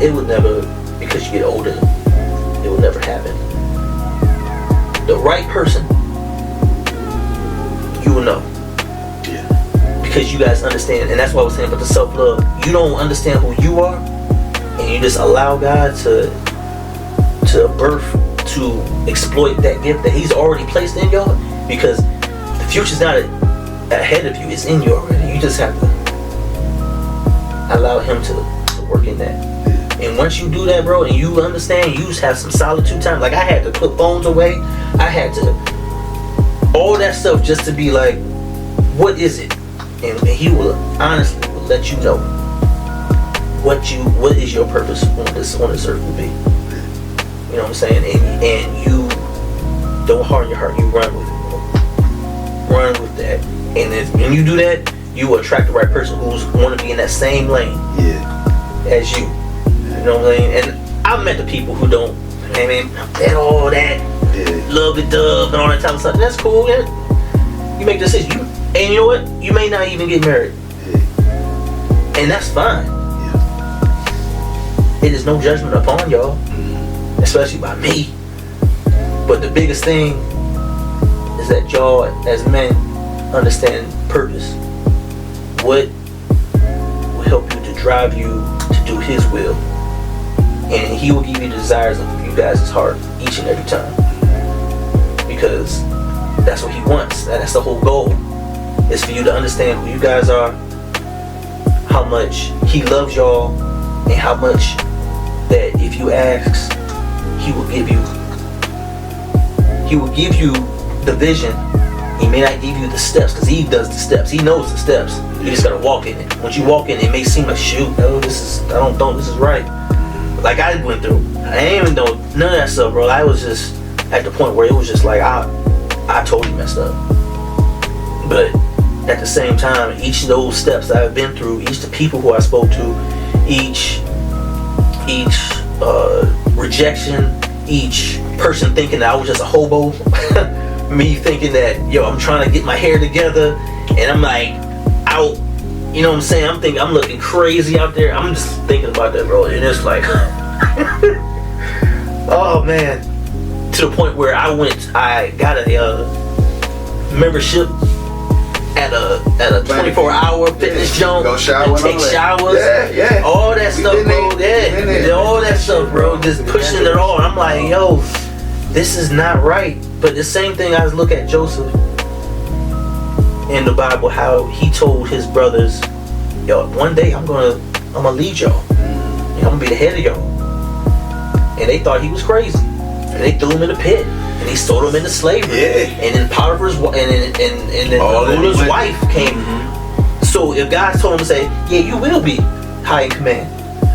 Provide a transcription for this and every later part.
it would never, because you get older, it will never happen. The right person, you will know. Yeah. Because you guys understand, and that's what I was saying about the self-love. You don't understand who you are, and you just allow God to exploit that gift that He's already placed in y'all, because the future's not ahead of you, it's in you already. You just have to allow Him to work in that. And once you do that, bro, and you understand, you just have some solitude time. Like, I had to put phones away. I had to, all that stuff, just to be like, what is it? And He will honestly let you know what is your purpose on this earth will be. You know what I'm saying? And you don't harden your heart. You run with it, bro. Run with that. And when you do that, you will attract the right person who's want to be in that same lane as you. You know what I'm saying? And I've met the people who don't, and all that love and dove and all that type of stuff. That's cool. Yeah. You make decisions. And you know what? You may not even get married. And that's fine. It is no judgment upon y'all, especially by me. But the biggest thing is that y'all, as men, understand purpose. What will help you to drive you to do His will. And He will give you the desires of you guys' heart each and every time. Because that's what He wants. That's the whole goal. Is for you to understand who you guys are, how much He loves y'all, and how much that if you ask, He will give you. He will give you the vision. He may not give you the steps, because He does the steps. He knows the steps. You just gotta walk in it. Once you walk in, it may seem like, shoot, no, I don't think this is right. Like I went through. I ain't even know none of that stuff, bro. I was just at the point where it was just like I totally messed up. But at the same time, each of those steps that I've been through, each the people who I spoke to, each rejection, each person thinking that I was just a hobo, me thinking that, yo, I'm trying to get my hair together, and I'm like out, you know what I'm saying? I'm looking crazy out there. I'm just thinking about that, bro, and it's like, oh man, to the point where I got a membership at a 24-hour fitness joint. Go shower, take showers, all that stuff, bro. All that stuff, bro. Just pushing it all. I'm like, yo, this is not right. But the same thing, I look at Joseph in the Bible, how he told his brothers, yo, one day I'm gonna lead y'all. I'm gonna be the head of y'all. And they thought he was crazy. And they threw him in the pit. And he sold him into slavery. And then Potiphar's and then the ruler's wife came. So if God told him to say, yeah, you will be high in command,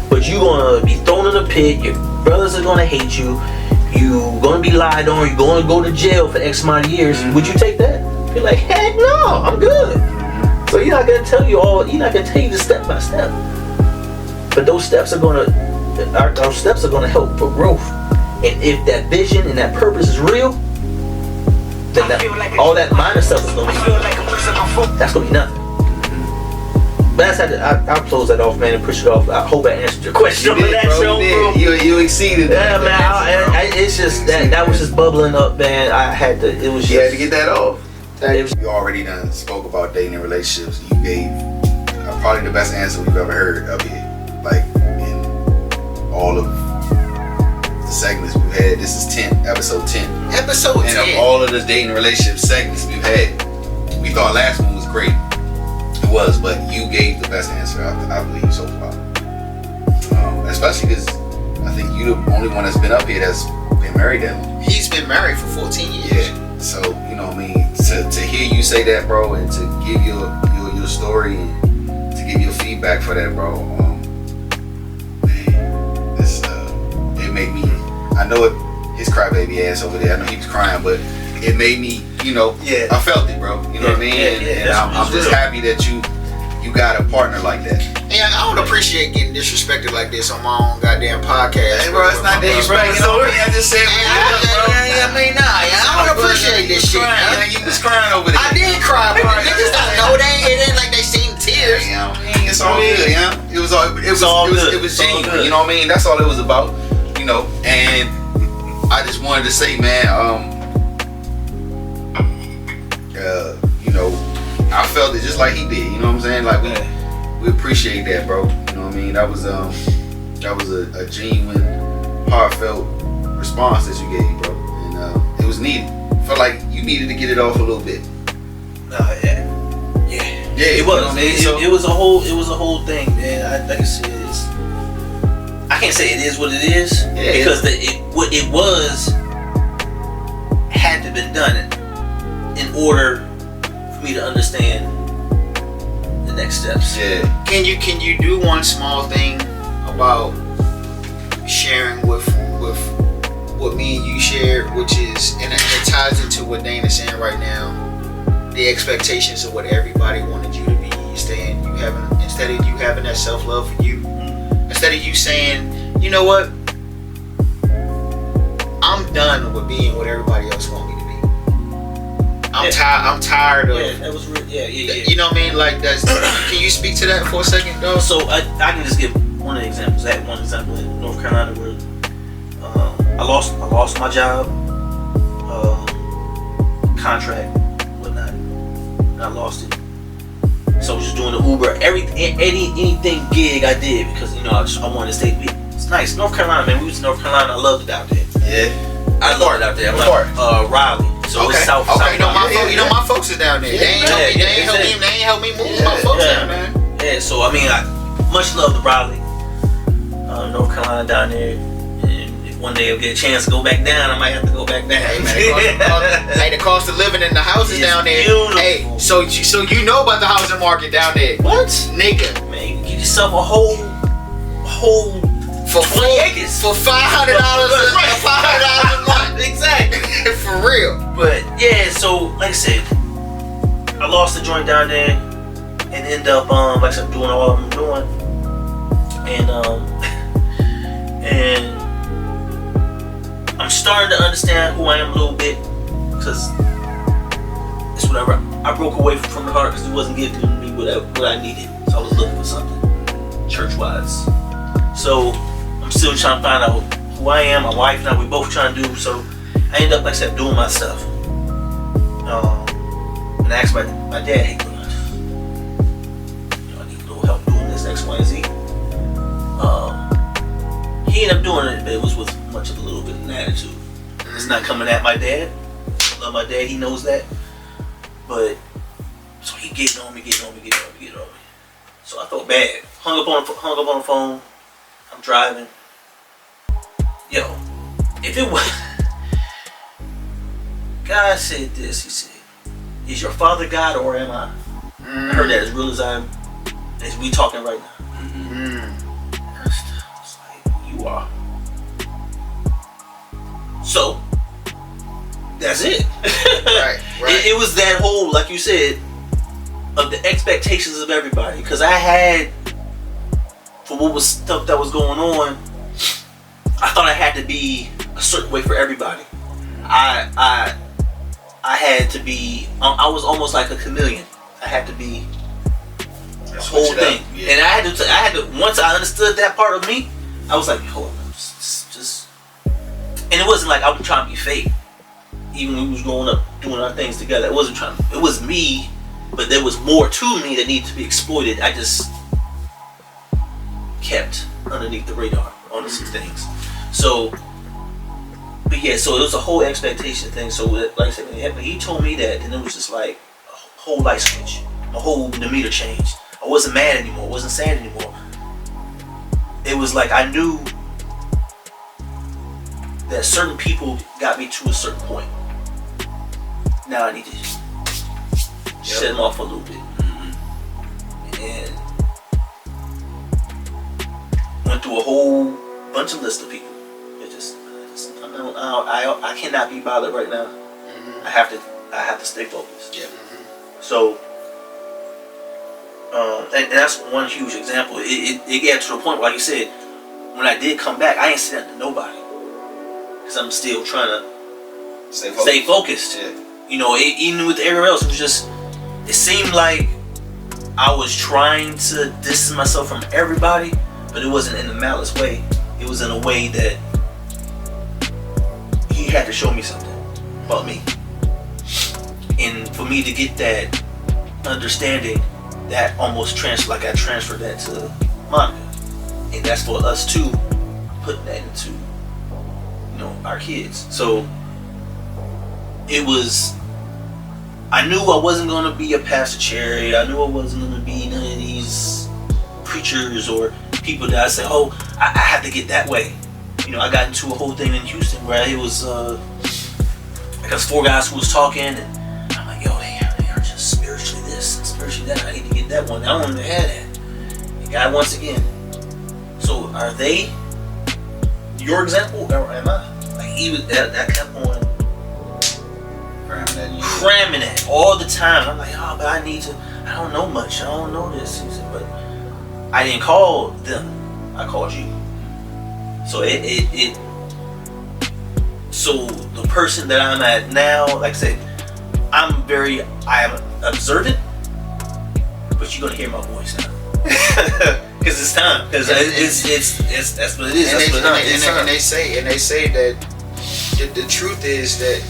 but you're gonna be thrown in the pit, your brothers are gonna hate you, you're gonna be lied on, you're gonna go to jail for X amount of years, would you take that? You're like, heck no, I'm good. So he's not gonna tell you the step by step. But those steps are gonna help for growth. And if that vision and that purpose is real, then all that minor stuff is gonna be, that's gonna be nothing. But I'll close that off, man, and push it off. I hope I answered your question on that show, bro. You exceeded. Yeah, man. It's just that was just bubbling up, man. You had to get that off. You already done spoke about dating and relationships. You gave probably the best answer we've ever heard up here. Like in all of the segments we've had, this is episode 10. And of all of the dating and relationship segments we've had, we thought last one was great. It was, but you gave the best answer, I believe, so far. Especially because I think you're the only one that's been up here that's been married that long. He's been married for 14 years. Yeah. So, you know what I mean? To hear you say that, bro, and to give your story and to give your feedback for that, bro, man, it made me, I know his crybaby ass over there, I know he was crying, but it made me, I felt it, bro. You know what I mean? And I'm just happy that you got a partner like that. Yeah, I don't appreciate getting disrespected like this on my own goddamn podcast. Hey, bro, it's not disrespecting on me. I just said, I don't appreciate this shit. You was crying over there. I did cry, bro. Niggas don't know that. It ain't like they seen tears. You know what I mean? It's all good, you know? It was genuine, good. you know what I mean? That's all it was about, you know. And I just wanted to say, man, you know, I felt it just like he did, you know what I'm saying? Like we appreciate that, bro. You know what I mean? That was a genuine, heartfelt response that you gave, bro. And it was needed. Felt like you needed to get it off a little bit. Yeah, it was. It was a whole thing, man. Like I said, I can't say it is what it is because what it was had to been done in order for me to understand the next steps. Yeah. Can you do one small thing about sharing with what me and you shared, which is and it ties into what Dana's saying right now, the expectations of what everybody wanted you to be. Instead of you having that self-love for you, instead of you saying, you know what, I'm done with being what everybody else wants me to be. I'm tired of. Yeah, that was real. Yeah. You know what I mean? Like that's. Can you speak to that for a second, though? So I can just give one of the examples. I had one example in North Carolina where I lost my job, contract, whatnot. And I lost it. So I was just doing the Uber, anything gig I did because I wanted to stay. It's nice, North Carolina, man. We was in North Carolina. I loved it out there. Yeah, I loved it out there. I'm like Raleigh, so it's south. Okay, my folks are down there. They ain't help me move my folks down there. Yeah, so I mean, I much love the Raleigh, North Carolina down there. One day I'll get a chance to go back down. I might have to go back down. Hey, man, the cost of living in the houses down there. Beautiful. Hey, so you know about the housing market down there? What, nigga? Man, get yourself a whole for 20 acres for $500 a month. Exactly. For real. But yeah, so like I said, I lost the joint down there and end up like I said, doing all I'm doing, and I'm starting to understand who I am a little bit because it's whatever. I broke away from the heart because it wasn't giving me what I needed. So I was looking for something church-wise. So I'm still trying to find out who I am. My wife and I, we both trying to do. So I ended up, like I said, doing my stuff. And I asked my dad, hey, I need a little help doing this X, Y, and Z. He ended up doing it, but it was with much of a little bit of an attitude. It's not coming at my dad. I love my dad, he knows that. But, so he getting on me. So I felt bad. Hung up on the phone. I'm driving. Yo, if it was... God said this, he said, is your father God or am I? I heard that as real as we talking right now. You are. So that's it. Right. It was that whole, like you said, of the expectations of everybody. Because I had, for what was stuff that was going on, I thought I had to be a certain way for everybody. I had to be. I was almost like a chameleon. I had to be the whole thing, and I had to. Once I understood that part of me, I was like, hold on, just. And it wasn't like I was trying to be fake. Even when we was growing up doing our things together, it wasn't trying. It was me, but there was more to me that needed to be exploited. I just kept underneath the radar on some things. So, but yeah, so it was a whole expectation thing. So, like I said, when he told me that, then it was just like a whole light switch. My whole demeanor changed. I wasn't mad anymore. I wasn't sad anymore. It was like I knew that certain people got me to a certain point. Now I need to shut them off a little bit. And went through a whole bunch of list of people. I cannot be bothered right now. I have to stay focused. Yeah. So, and that's one huge example. It got to the point where, like you said, when I did come back, I ain't saying that to nobody because I'm still trying to stay focused. Yeah. You know, even with everyone else, it was just. It seemed like I was trying to distance myself from everybody, but it wasn't in a malice way. It was in a way that he had to show me something about me. And for me to get that understanding, that almost like I transferred that to Monica. And that's for us too, putting that into, our kids. So it was, I knew I wasn't going to be a Pastor Cherry. I knew I wasn't going to be none of these preachers or people that I say, oh, I had to get that way. I got into a whole thing in Houston where it was, I guess 4 guys who was talking, and I'm like, yo, they are just spiritually this and spiritually that. I need to get that one. I don't want to have that. And God, once again, so are they your example or am I? Like, even that kept on cramming that all the time. I'm like, oh, but I don't know much. I don't know this. He said, but I didn't call them. I called you. So so the person that I'm at now, like I said, I am observant, but you're gonna hear my voice now. Because it's time. Because it's that's what it is. And they say that the truth is that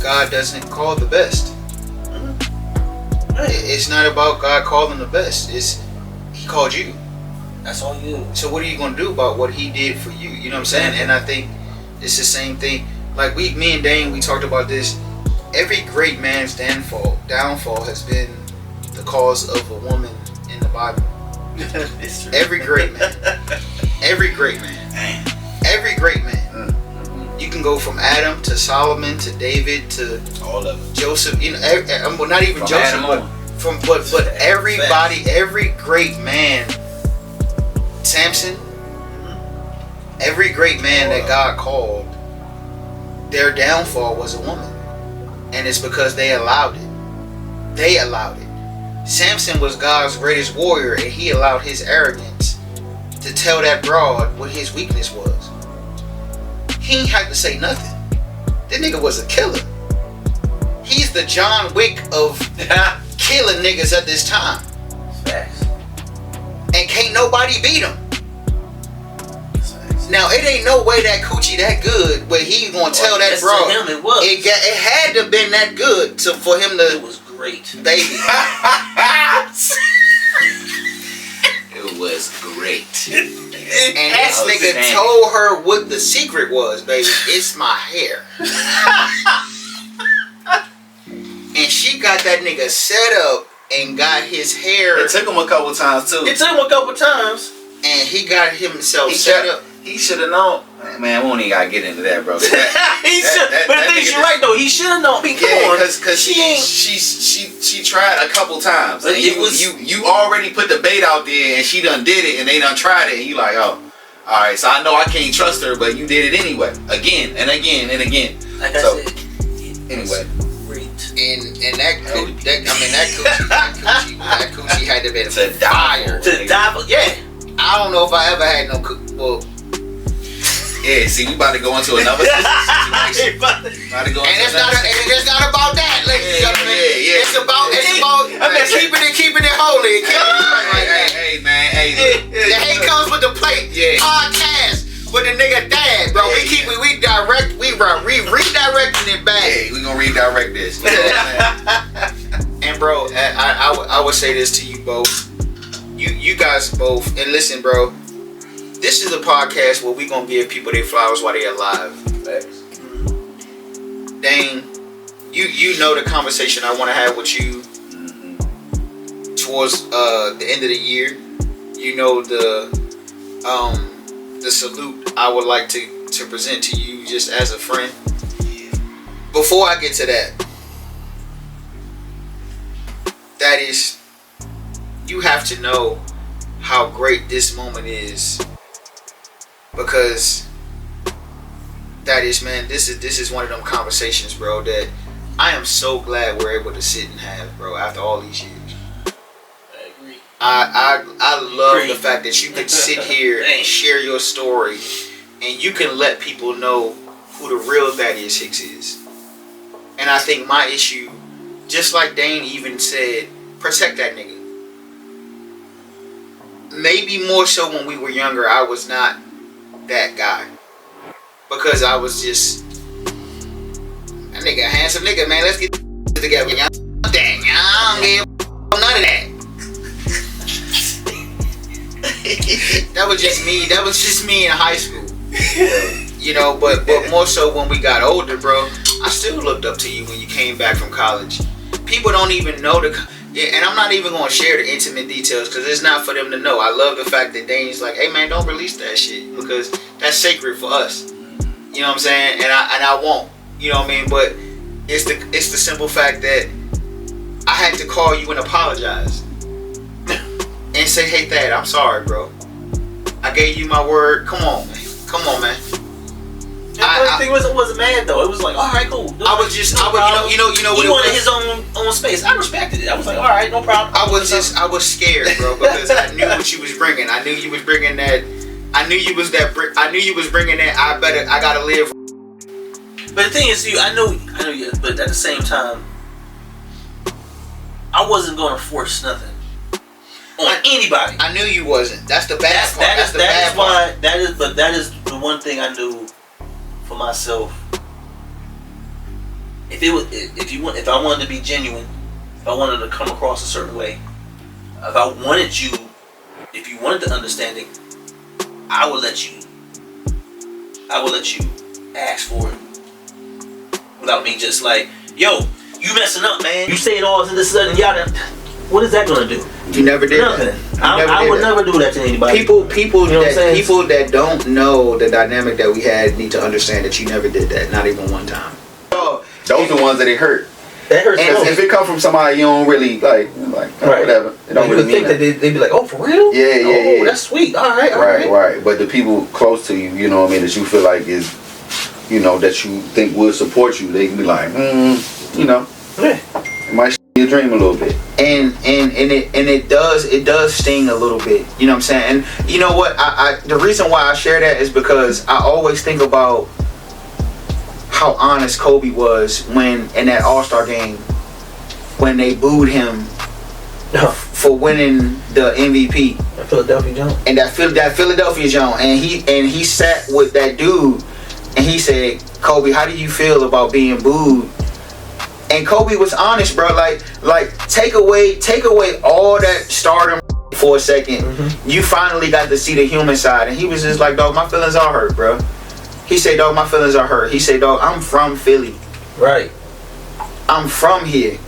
God doesn't call the best. Mm-hmm. Right. It's not about God calling the best. He called you. That's all you do. So what are you gonna do about what He did for you? You know what I'm saying? And I think it's the same thing. Like me and Dane, we talked about this. Every great man's downfall has been the cause of a woman in the Bible. It's true. Every great man. Every great man. Every great man. You can go from Adam to Solomon to David to all of them. Joseph. Well, not even from Joseph, but everybody, every great man. Samson. Every great man that God called, their downfall was a woman, and it's because they allowed it. They allowed it. Samson was God's greatest warrior, and he allowed his arrogance to tell that broad what his weakness was. He ain't had to say nothing. That nigga was a killer. He's the John Wick of killing niggas at this time. Facts. And can't nobody beat him. Now it ain't no way that coochie that good where he gonna tell that broad. To him it was. It had to been that good for him to. It was great, baby. It was great. And this nigga told her what the secret was, baby. It's my hair. And she got that nigga set up and got his hair. It took him a couple times too. And he got himself set up. He should have known. Man, we don't even gotta get into that, bro. But the thing you're right though. He should have known. Because she tried a couple times. And you already put the bait out there, and she done did it, and they done tried it, and you like, oh, all right. So I know I can't trust her, but you did it anyway, again and again and again. Like I said, anyway. And that coochie had to be fire. To die for, yeah. I don't know if I ever had no yeah, see, we about to go into another situation. And it's not about that, ladies and gentlemen. Yeah. It's about keeping it holy. Hey, man. The hate comes with the plate. Yeah. Podcast with the nigga dad, bro. We redirecting it back. Yeah, we gonna redirect this. And bro, I would say this to you both. You guys both, and listen, bro. This is a podcast where we gonna give people their flowers while they're alive. Dane, you know the conversation I want to have with you towards the end of the year. You know the salute I would like to present to you just as a friend. Before I get to that is, you have to know how great this moment is. Because that is, man, this is one of them conversations, bro, that I am so glad we're able to sit and have, bro, after all these years. I agree. I love the fact that you can sit here and share your story, and you can let people know who the real Thaddeus Hicks is. And I think my issue, just like Dane even said, protect that nigga. maybe more so when we were younger, I was not that guy. Because I was just a nigga, a handsome nigga, man. Let's get together. Dang, I don't give none of that. That was just me. That was just me in high school. You know, but more so when we got older, bro. I still looked up to you when you came back from college. People don't even know and I'm not even gonna share the intimate details because it's not for them to know. I love the fact that Dane's like, hey man, don't release that shit because that's sacred for us. You know what I'm saying? And I won't. You know what I mean? But it's the simple fact that I had to call you and apologize and say, hey Thad, I'm sorry, bro. I gave you my word. Come on, man. Come on, man. The thing wasn't mad though. It was like, all right, cool. You know what he wanted his own space. I respected it. I was like, all right, no problem. I was scared, bro, because I knew what you was bringing. I knew you was bringing that. I knew you was bringing that. I gotta live. But the thing is, I know you. But at the same time, I wasn't gonna force nothing on anybody. I knew you wasn't. That's the bad part. That's the bad part. That is the one thing I knew for myself. If I wanted to be genuine, if I wanted to come across a certain way, if you wanted the understanding, I would let you ask for it without me just like, yo, you messing up, man. You saying all this and that, yada. What is that gonna do? You never did nothing. That. I would never do that to anybody. People that don't know the dynamic that we had need to understand that you never did that, not even one time. Those are the ones that it hurt. That hurts. And if it come from somebody you don't really like right. Whatever. It don't you really would think that they'd be like, oh, for real? Yeah. That's sweet. All right. Right. But the people close to you, you know what I mean, that you feel like is, you know, that you think will support you, they can be like, you know, it might your dream a little bit. And it does sting a little bit. You know what I'm saying? And you know what? I the reason why I share that is because I always think about how honest Kobe was when in that All-Star game when they booed him for winning the MVP. That Philadelphia Jones. And that Philadelphia Jones. And he sat with that dude and he said, Kobe, how do you feel about being booed? And Kobe was honest, bro. Like take away all that stardom for a second. Mm-hmm. You finally got to see the human side. And he was just like, dog, my feelings are hurt, bro. He said, dog, my feelings are hurt. He said, dog, I'm from Philly. Right. I'm from here.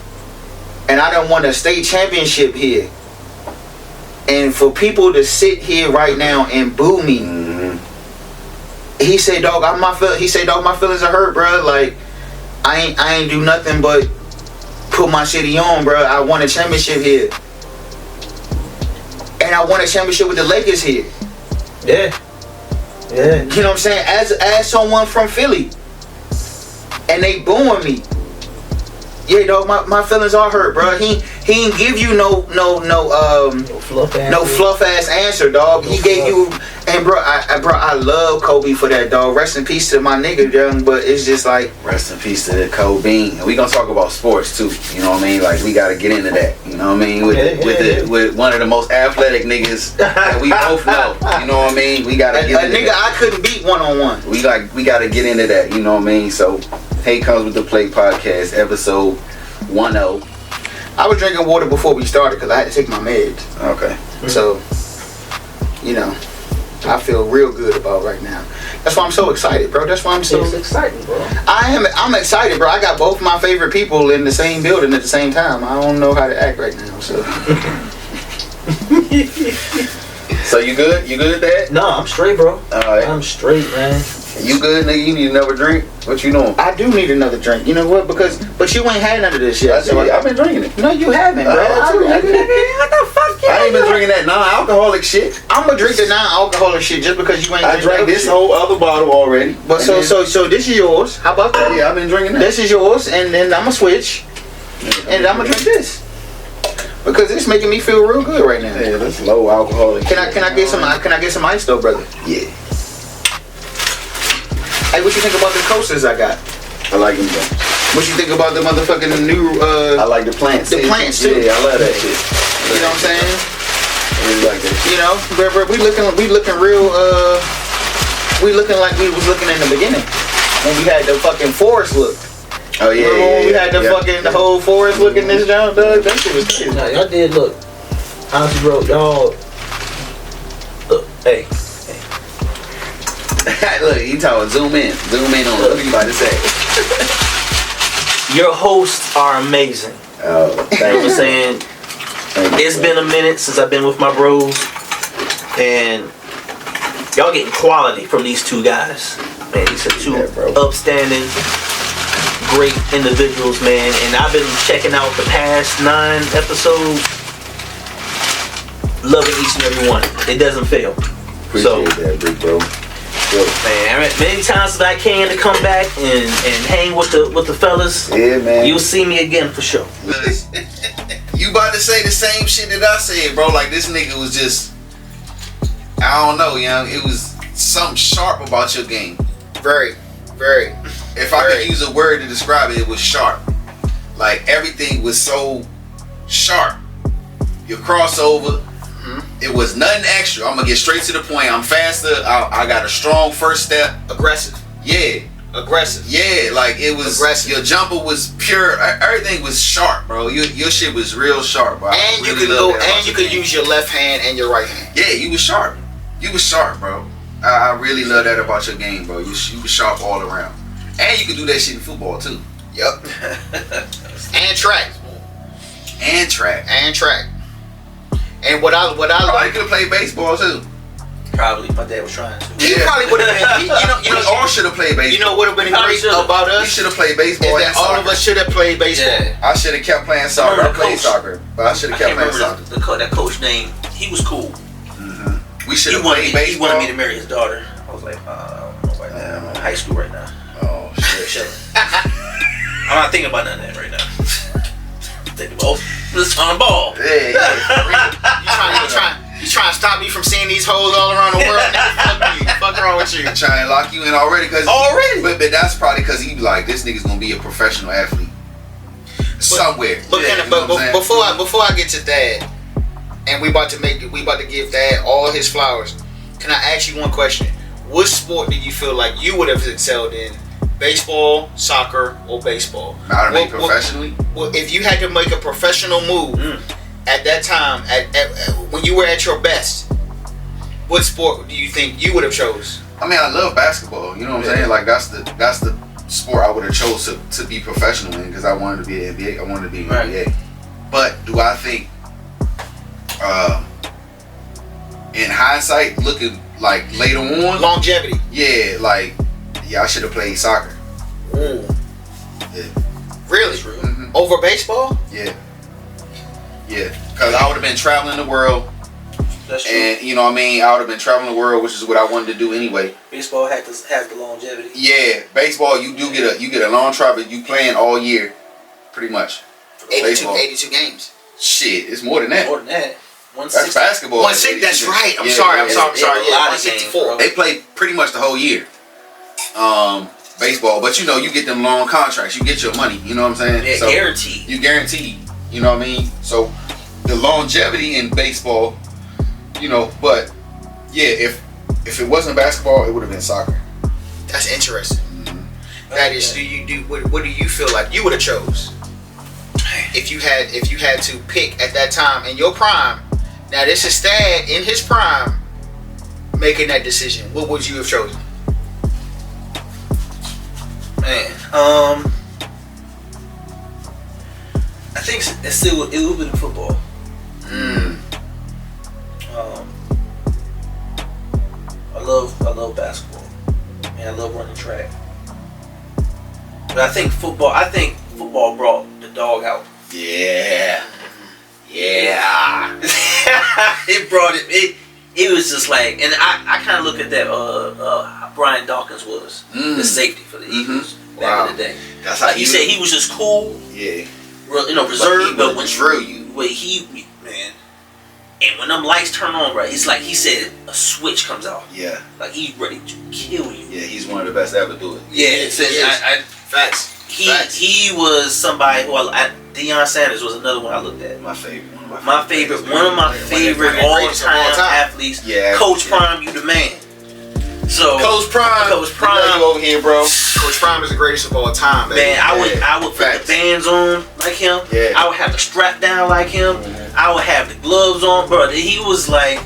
And I don't want a state championship here. And for people to sit here right now and boo me. Mm-hmm. He said, dog, my feelings are hurt, bro. Like, I ain't do nothing but put my city on, bro. I won a championship here. And I won a championship with the Lakers here. Yeah. Yeah. You know what I'm saying? As someone from Philly. And they booing me. Yeah, dog, my feelings are hurt, bro. He ain't give you no fluff ass answer, dog. He gave you, and bro, I love Kobe for that, dog. Rest in peace to my nigga, young. But it's just like rest in peace to the Kobe. And we gonna talk about sports too. You know what I mean? Like we gotta get into that. You know what I mean? With one of the most athletic niggas that we both know. You know what I mean? We gotta get into nigga that. I couldn't beat 1-on-1. We gotta get into that. You know what I mean? So. Hey Comes With The Plate podcast, episode 10. I was drinking water before we started because I had to take my meds. Okay. So, you know, I feel real good about right now. That's why I'm so excited, bro. That's why I'm so excited, bro. I'm excited, bro. I got both my favorite people in the same building at the same time. I don't know how to act right now, so. So you good? You good at that? No, I'm straight, bro. Alright. I'm straight, man. You good, nigga? You need another drink? What you doing? I do need another drink. You know what? But you ain't had none of this yet. I've been drinking it. No, you haven't, bro. What the fuck? I ain't been drinking that non-alcoholic shit. I'm gonna drink the non-alcoholic shit just because you ain't. I drank this whole other bottle already. But so this is yours. How about that? Yeah, I've been drinking that. This is yours, and then I'm gonna switch, and I'm gonna drink this because it's making me feel real good right now. Yeah, that's low alcoholic. Can I get some ice though, brother? Yeah. Hey, what you think about the coasters I got? I like them though. What you think about the motherfucking new I like the plants. The plants too. Yeah, I love that shit. You know what I'm saying? really like that shit. You know, bro, we looking real. We looking like we was looking in the beginning when we had the fucking forest look. Oh yeah, remember when we had the fucking the whole forest looking this down, dog? That shit was crazy. Nah, y'all did look. Honestly, bro, y'all. Look, hey. Look, you talking zoom in on what you about to say. Your hosts are amazing. Oh, You know what I'm saying? It's been a minute since I've been with my bros, and y'all getting quality from these two guys. Man, these are two upstanding, great individuals, man. And I've been checking out the past 9 episodes, loving each and every one. It doesn't fail. Appreciate that, big bro. Man, many times that I can to come back and hang with the fellas. Yeah, man. You'll see me again for sure. You about to say the same shit that I said, bro. Like, this nigga was just, I don't know, young. It was something sharp about your game. Very. If I could use a word to describe it, it was sharp. Like, everything was so sharp. Your crossover, it was nothing extra. I'm gonna get straight to the point. I'm faster. I got a strong first step. Aggressive. Yeah. Yeah, like it was. Aggressive. Your jumper was pure. Everything was sharp, bro. Your shit was real sharp, bro. And you could go, and you could use your left hand and your right hand. Yeah, you was sharp. You was sharp, bro. I really love that about your game, bro. You was sharp all around. And you could do that shit in football too. Yep. And track. And what I Probably could have played baseball too. Probably. My dad was trying to. He probably would have been. You know, we all should have played baseball. You know what would have been great about us? We should have played baseball. Is that all of us should have played baseball. Yeah. I should have kept playing soccer. I played soccer, but I should have kept playing soccer. That coach name, he was cool. We should have played baseball. He wanted me to marry his daughter. I was like, I don't know right now. I'm in high school right now. Oh shit. I'm not thinking about none of that right now. Thinking about this on the ball. Yeah. You trying to stop me from seeing these hoes all around the world? Fuck wrong with you? Trying to lock you in already, but that's probably because he like, this nigga's gonna be a professional athlete somewhere. But before I get to Thad, and we about to give Thad all his flowers. Can I ask you one question? What sport do you feel like you would have excelled in? Baseball, soccer, or baseball? Not to make professionally. Well, if you had to make a professional move at that time, when you were at your best, what sport do you think you would have chose? I mean, I love basketball. You know what I'm saying? Like that's the sport I would have chose to be professional in, because I wanted to be an NBA. I wanted to be an NBA. But do I think, in hindsight, looking like later on, longevity? Yeah, like I should have played soccer. Ooh. Yeah. Really? Over baseball? Yeah. Yeah, because I would have been traveling the world. That's true. And you know what I mean? I would have been traveling the world, which is what I wanted to do anyway. Baseball has the longevity. Yeah, baseball you get a long travel. You playing all year, pretty much. 82 games. Shit, it's more than that. More than that. That's basketball. 160. That's right. I'm sorry. Yeah, 164. They play pretty much the whole year. Baseball, but you get them long contracts. You get your money. You know what I'm saying? Yeah, so guaranteed. You guaranteed. You know what I mean? So the longevity in baseball, but yeah, if it wasn't basketball, it would have been soccer. That's interesting. That is, what do you feel like you would have chose if you had to pick at that time in your prime? Now this is Thad in his prime making that decision. What would you have chosen? Man, I think it would have been football. I love basketball, and I love running track. But I think football brought the dog out. Yeah. It brought it. It was just like, and I kind of look at that. Brian Dawkins was the safety for the Eagles back in the day. That's how he said he was just cool. Yeah. Reserved, but when drill you. Man. And when them lights turn on, right, it's like he said a switch comes out. Yeah. Like he's ready to kill you. Yeah, he's one of the best to ever do it. Yeah. Facts. He was somebody who Deion Sanders was another one I looked at. My favorite. One of my favorite all-time athletes. Yeah, Coach Prime, you the man. So Coach Prime. Coach Prime You over here, bro. Coach Prime is the greatest of all time, baby. Man, I would put the bands on like him. Yeah. I would have the strap down like him. I would have the gloves on, bro. He was like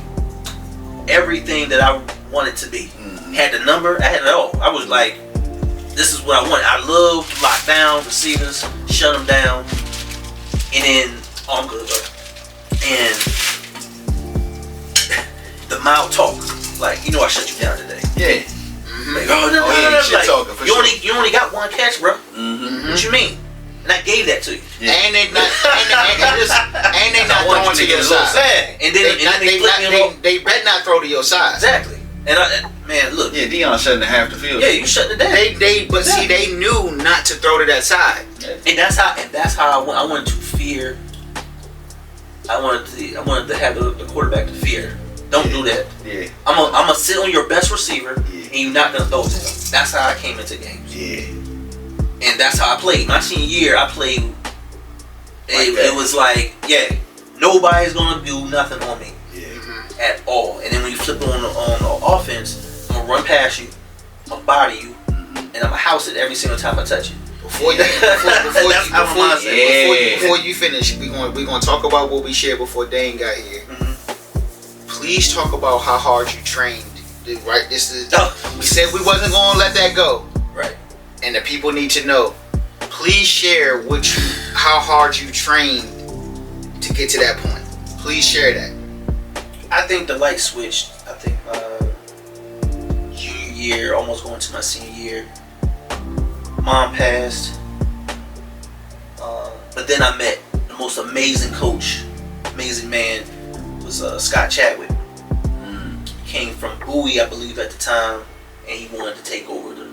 everything that I wanted to be. Had the number, I had it all. I was like, this is what I want. I love lock down receivers, shut them down, and then I'm good, bro. And the mouth talk, like, I shut you down today. Yeah. Like, no. Shit talking for sure. You only got one catch, bro. What you mean? And I gave that to you. Yeah. And they not throwing to your side. And then they better not throw to your side. Exactly. And man, look. Yeah, Deion shutting half the field. Yeah, you shutting it down. See, they knew not to throw to that side. And that's how I wanted to fear. I wanted to have the quarterback to fear. Don't do that. Yeah. I'm gonna sit on your best receiver, Yeah. and you're not gonna throw to him. That's how I came into games. Yeah. And that's how I played. My senior year, I played. It was like, nobody's gonna do nothing on me at all. And then when you flip on the offense, I'm gonna run past you, I'm gonna body you, and I'm gonna house it every single time I touch it. Before you finish, we're gonna talk about what we shared before Dane got here. Please talk about how hard you trained. Right, we said we wasn't gonna let that go. Right. And the people need to know. Please share how hard you trained to get to that point. Please share that. I think the light switched. I think junior year, almost going to my senior year. Mom passed. But then I met the most amazing coach, amazing man, was Scott Chadwick. He came from Bowie, I believe, at the time, and he wanted to take over the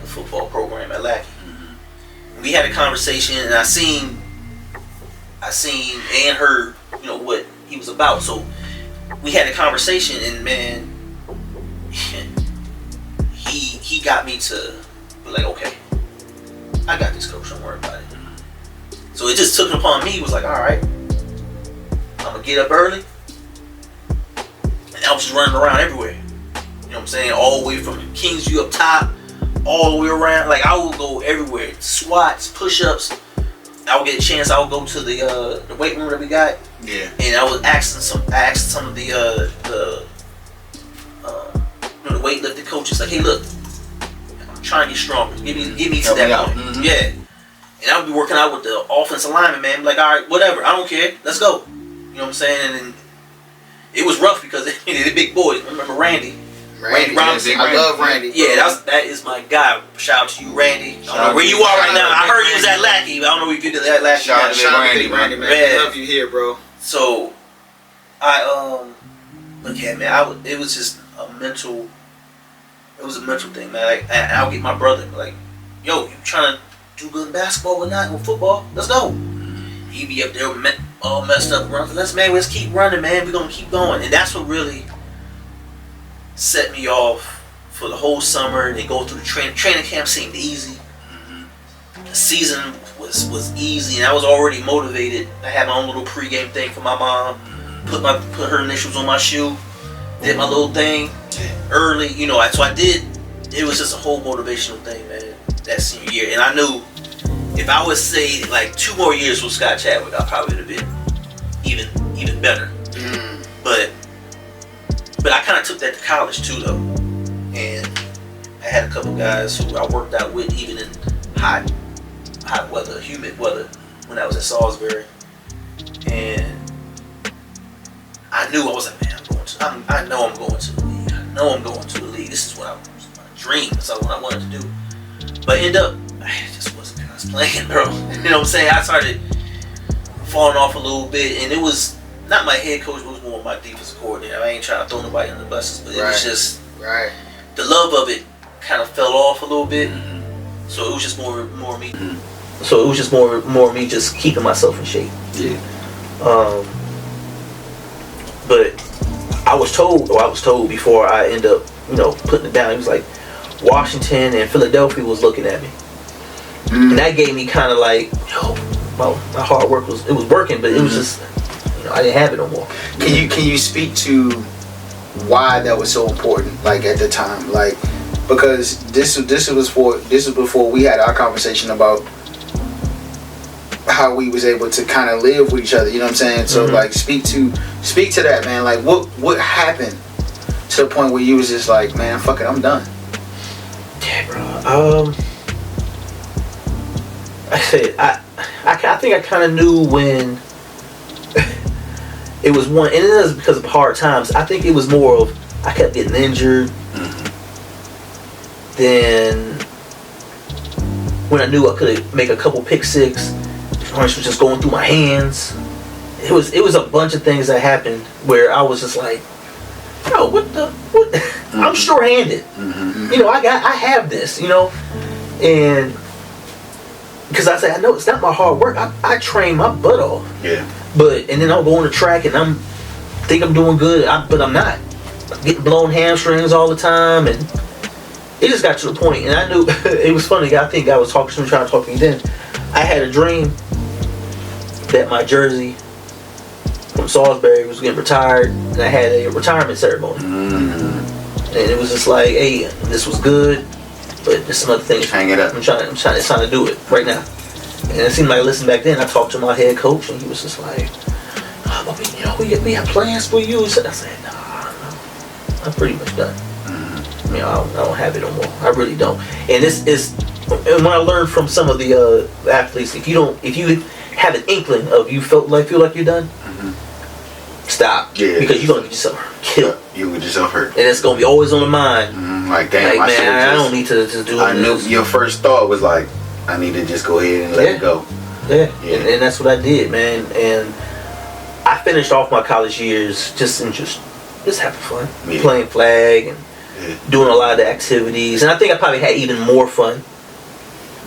football program at Lackey. We had a conversation, and I seen and heard, what he was about. So we had a conversation, and man, he got me to be like, okay, I got this, coach. Don't worry about it. So it just took it upon me. He was like, all right, I'm gonna get up early, and I was just running around everywhere. You know what I'm saying? All the way from Kingsview up top, all the way around. Like, I would go everywhere. Squats, push-ups. I would get a chance. I would go to the weight room that we got. Yeah. And I was asking some of the weightlifting coaches, like, hey, look, I'm trying to get stronger. Give me to that point. Yeah. And I would be working out with the offensive lineman, man. Like, all right, whatever. I don't care. Let's go. You know what I'm saying? And then it was rough because they're big boys. I remember Randy Robinson. I love Randy. Yeah, that is my guy. Shout out to you, Randy. I don't know where you are right now. I heard you was at Lackey, but I don't know if you did that last year. Shout out to Randy, man. I love you here, bro. So, look at man. It was just a mental. It was a mental thing, man. Like, I'll get my brother like, yo, you trying to do good in basketball or not? Or football? Let's go. He be up there all messed up. Let's keep running, man. We're gonna keep going, and that's what really set me off for the whole summer. And they go through the training camp seemed easy. The season was easy, and I was already motivated. I had my own little pregame thing for my mom. Put her initials on my shoe. Did my little thing early, So I did. It was just a whole motivational thing, man. That senior year, and I knew if I would say like 2 more years with Scott Chadwick, I probably would have been even better. But I kind of took that to college too, though, and I had a couple guys who I worked out with even in hot weather, humid weather, when I was at Salisbury, and I knew I was like, man, I know I'm going to the league. I know I'm going to the league. This is what my dream. That's what I wanted to do. But end up, I just wasn't playing, bro. You know what I'm saying? I started falling off a little bit, and it was not my head coach, but it was more my defensive coordinator. I ain't trying to throw nobody under the buses, but it was just the love of it kind of fell off a little bit. So it was just more me. So it was just more me just keeping myself in shape. Yeah. But I was told before I end up, putting it down. He was like, Washington and Philadelphia was looking at me. And that gave me kind of like, yo, well, my hard work was working, but it was just, I didn't have it no more. Can you speak to why that was so important, like at the time, like, because this was before we had our conversation about how we was able to kind of live with each other, you know what I'm saying? So like, speak to that, man. Like, what happened to the point where you was just like, man, fuck it, I'm done? Yeah, bro. I think I kind of knew when it was one, and it was because of hard times. I think it was more of I kept getting injured. Then when I knew I could make a couple pick six, punch was just going through my hands. It was a bunch of things that happened where I was just like, yo, what? I'm short-handed. I have this, and because I say I know it's not my hard work. I train my butt off. Yeah. And then I'll go on the track and think I'm doing good, but I'm not. I'm getting blown hamstrings all the time, and it just got to the point. And I knew it was funny. I think I was trying to talk to me then. I had a dream that my jersey from Salisbury was getting retired, and I had a retirement ceremony. And it was just like, hey, this was good, but there's some other things. Hang it up. I'm trying to do it right now. And it seemed like, listen, back then I talked to my head coach, and he was just like, we have plans for you. So I said, no, I'm pretty much done. I don't have it no more. I really don't. And and when I learned from some of the athletes, if you have an inkling of you feel like you're done, stop. Yeah. Because you're gonna get yourself killed. You get yourself hurt. And it's gonna be always on the mind. Like, damn, I don't need to just do it. I knew your first thought was like, I need to just go ahead and let it go. Yeah. And that's what I did, man. And I finished off my college years just having fun, playing flag and doing a lot of the activities. And I think I probably had even more fun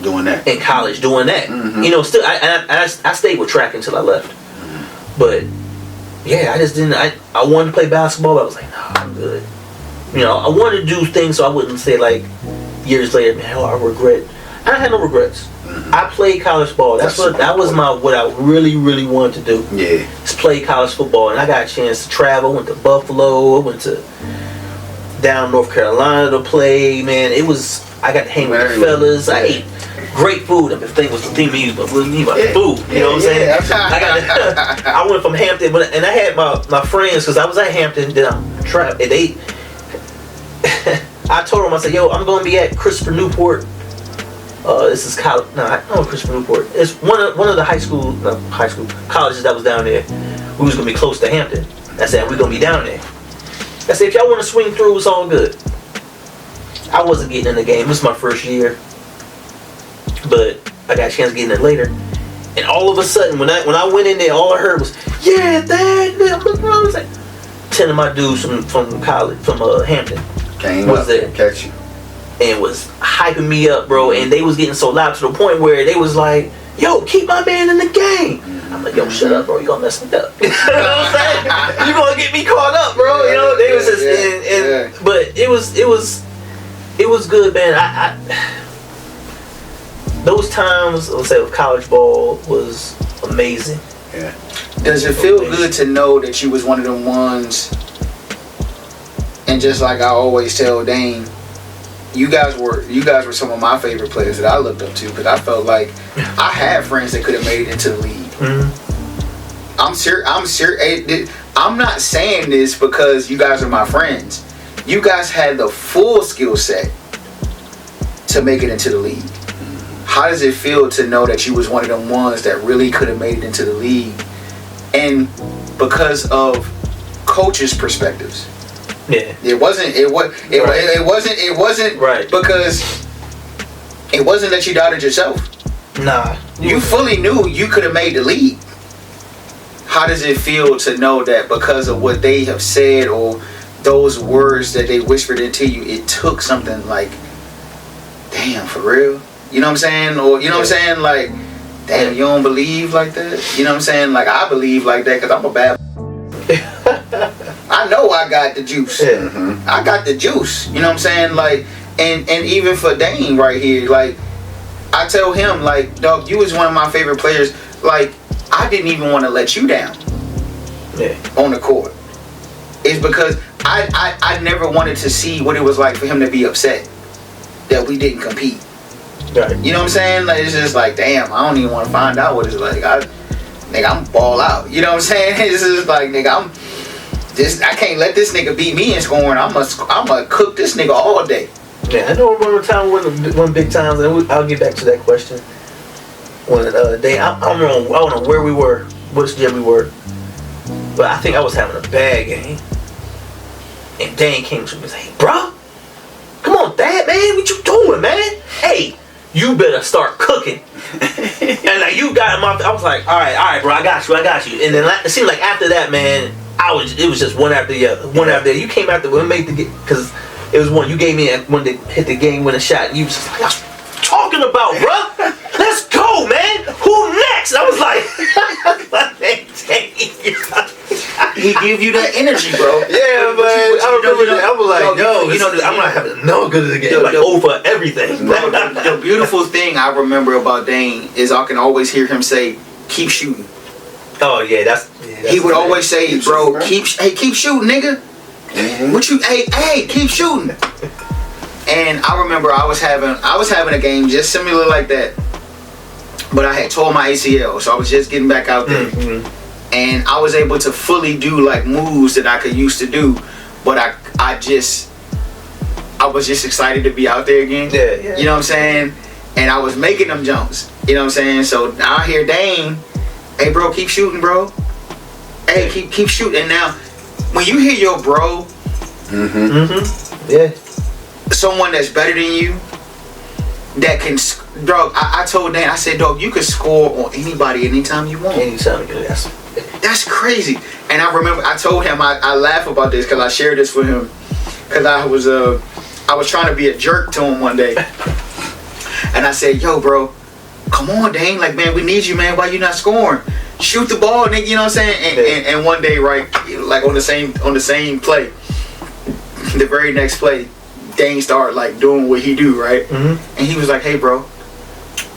doing that in college. Still I stayed with track until I left. But yeah, I just didn't. I wanted to play basketball, but I was like, no, I'm good. I wanted to do things so I wouldn't say like years later, man, I regret. I had no regrets. I played college ball. That was what I really, really wanted to do. Yeah. Is play college football, and I got a chance to travel. I went to Buffalo. I went to down North Carolina to play. Man, I got to hang with the fellas. I ate great food. The thing was the thing about food. You know what I'm saying? I went from Hampton, and I had my friends because I was at Hampton. Then I told them, I said, yo, I'm going to be at Christopher Newport. This is college. No, I know Christopher Newport. It's one of the colleges that was down there. We was going to be close to Hampton. I said, we're going to be down there. I said, if y'all want to swing through, it's all good. I wasn't getting in the game. This was my first year. But I got a chance to get in there later. And all of a sudden, when I went in there, all I heard was, yeah, Thad. I was like, 10 of my dudes from college, from Hampton, was there. Catch you. And was hyping me up, bro. And they was getting so loud to the point where they was like, yo, keep my man in the game. I'm like, yo, shut up, bro. You gonna mess me up. You know what I'm saying? You gonna get me caught up, bro. They was just but it was good, man. I those times, let's say, with college ball was amazing. Yeah. Does it feel good to know that you was one of them ones? And just like I always tell Dane, you guys were some of my favorite players that I looked up to, because I felt like I had friends that could have made it into the league. I'm not saying this because you guys are my friends. You guys had the full skill set to make it into the league. How does it feel to know that you was one of them ones that really could have made it into the league, and because of coaches' perspectives? Yeah. It wasn't right. Because it wasn't that you doubted yourself. Nah. You fully knew you could have made the league. How does it feel to know that because of what they have said or those words that they whispered into you, it took something like, damn, for real? You know what I'm saying? Or, you know what I'm saying? Like, damn, you don't believe like that? You know what I'm saying? Like, I believe like that because I'm a bad... I know I got the juice. Yeah. I got the juice. You know what I'm saying? Like, and even for Dane right here, like, I tell him, like, dog, you was one of my favorite players. Like, I didn't even want to let you down on the court. It's because I never wanted to see what it was like for him to be upset that we didn't compete. Right. You know what I'm saying? Like, it's just like, damn, I don't even want to find out what it's like. Nigga, I'm ball out. You know what I'm saying? It's just like, nigga, I can't let this nigga beat me in scoring. I'm gonna cook this nigga all day. Yeah, I know one time, one big time, and I'll get back to that question. One day, I don't know where we were, which gym we were, but I think I was having a bad game. And Dan came to me and said, "Hey, bro, come on, Thad, man, what you doing, man? Hey, you better start cooking." And like, you got him off. I was like, all right, bro, I got you. And then it seemed like after that, man, it was just one after the other, after the other. You came after when made the game, because it was one you gave me when they hit the game winning shot. And you was just like, "What you talking about, bro? Let's go, man. Who next?" And I was like, he give you that energy, bro. Yeah, man. I remember that. I was like, yo, I'm not having no good at the game. Like, over everything. Bro, the beautiful thing I remember about Dane is I can always hear him say, "Keep shooting." Oh yeah, that's he would always say, "Bro, keep shooting, nigga." Mm-hmm. Hey, keep shooting. And I remember I was having a game just similar like that, but I had tore my ACL, so I was just getting back out there. Mm-hmm. And I was able to fully do like moves that I could used to do, but I was just excited to be out there again. Yeah. You know what I'm saying? And I was making them jumps. You know what I'm saying? So now I hear Dane, "Hey, bro, keep shooting, bro. Hey, keep shooting." And now, when you hear your bro, someone that's better than you, that can, dog. I told Dan, I said, "Dog, you can score on anybody anytime you want." Anytime, that's crazy. And I remember I told him, I laugh about this because I shared this with him, because I was trying to be a jerk to him one day, and I said, "Yo, bro, come on, Dane, like, man, we need you, man. Why you not scoring? Shoot the ball, nigga." You know what I'm saying? And one day, right, like on the same play, the very next play, Dane started like doing what he do, right? Mm-hmm. And he was like, "Hey, bro,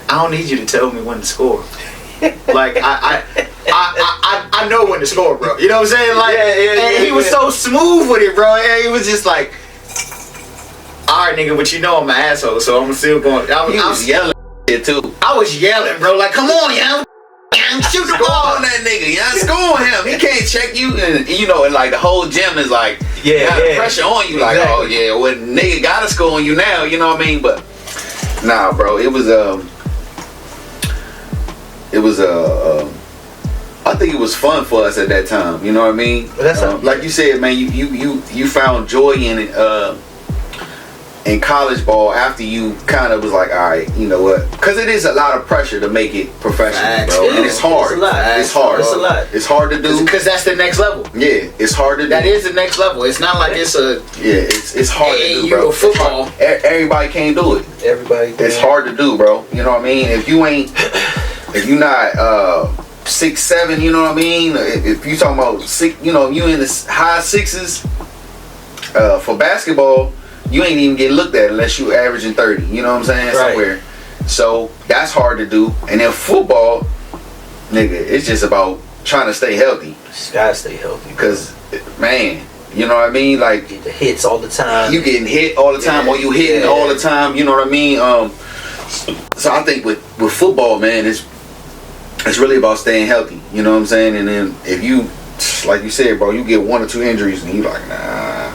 I don't need you to tell me when to score. Like, I know when to score, bro." You know what I'm saying? Like, and he was so smooth with it, bro. And he was just like, "All right, nigga, but you know I'm an asshole, so I'm still going." I was yelling it too. I was yelling, bro. Like, "Come on, young. Shoot the ball on that nigga, y'all. Score him. He can't check you." And you know, and like the whole gym is like, got pressure on you. Like, "Oh yeah, well, nigga gotta score on you now." You know what I mean? But nah, bro, it was I think it was fun for us at that time. You know what I mean? Like you said, man, you found joy in it. In college ball, after you kind of was like, all right, you know what? Because it is a lot of pressure to make it professional, bro. And it's hard. It's hard. It's a lot. It's hard to do. Because that's the next level. Yeah, it's hard to do. That is the next level. It's not like it's a... Yeah, it's hard to do, bro. Football. Everybody can't do it. Everybody can. It's hard to do, bro. You know what I mean? If you're not 6'7", you know what I mean? If you talking about six, you know, you in the high sixes for basketball, you ain't even get looked at unless you averaging 30. You know what I'm saying? Right. Somewhere. So that's hard to do. And then football, nigga, it's just about trying to stay healthy. Just gotta stay healthy. Because, man, you know what I mean? Like, get the hits all the time. You getting hit all the time, or you hitting all the time. You know what I mean? So I think with football, man, it's really about staying healthy. You know what I'm saying? And then if you, like you said, bro, you get 1 or 2 injuries and you like, nah.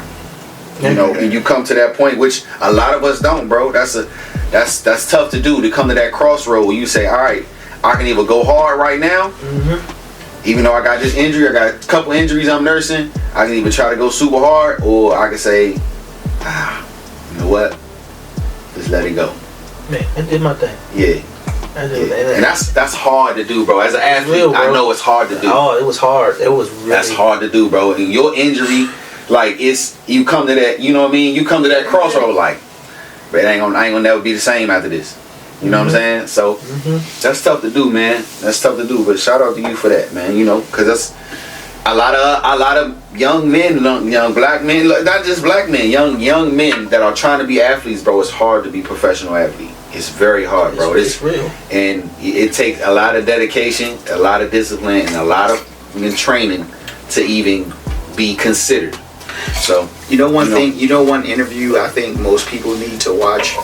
You know, and you come to that point, which a lot of us don't, bro. That's tough to do, to come to that crossroad where you say, all right, I can either go hard right now, even though I got this injury, I got a couple injuries I'm nursing. I can either try to go super hard, or I can say, you know what, just let it go. Man, I did my thing. Yeah. And that's hard to do, bro. As an athlete, I know it's hard to do. Oh, it was hard. It was really... That's hard to do, bro. And your injury, like, you come to that, you know what I mean? You come to that crossroad, like, but I ain't gonna never be the same after this. You know what I'm saying? So that's tough to do, man. That's tough to do. But shout out to you for that, man. You know, because that's a lot of young men, young black men, not just black men, young men that are trying to be athletes, bro. It's hard to be professional athlete. It's very hard, bro. It's real. And it takes a lot of dedication, a lot of discipline, and a lot of training to even be considered. So one interview I think most people need to watch,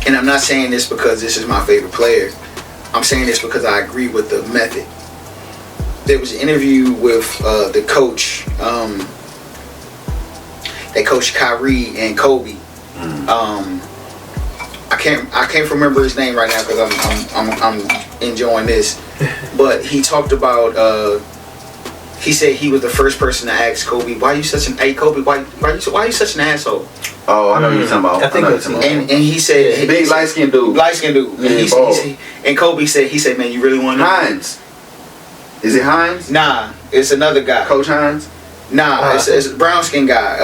and I'm not saying this because this is my favorite player. I'm saying this because I agree with the method. There was an interview with the coach. They coached Kyrie and Kobe. I can't remember his name right now because I'm enjoying this. But he talked about. He said he was the first person to ask Kobe, "Why you such an Kobe? Why you such an asshole?" Oh, I know what you're talking about. I think that's and he said, big light skinned dude. Yeah, and Kobe said, "Man, you really want to know?" Hines. Is it Hines? Nah, it's another guy. Coach Hines? Nah, it's a brown skin guy.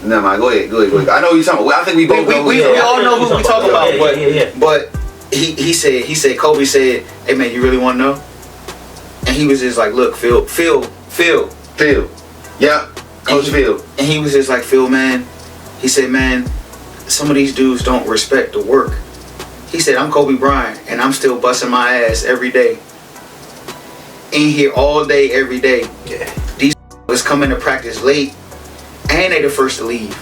Never mind. Go ahead. I know who you're talking about. I think we both know. We all know who we talking about. Yeah. But he said Kobe said, "Hey man, you really want to know?" And he was just like, "Look, Phil. Yeah, Coach Phil." And he was just like, "Phil, man." He said, "Man, some of these dudes don't respect the work." He said, "I'm Kobe Bryant, and I'm still busting my ass every day. In here all day, every day. Yeah. These was coming to practice late, and they the first to leave.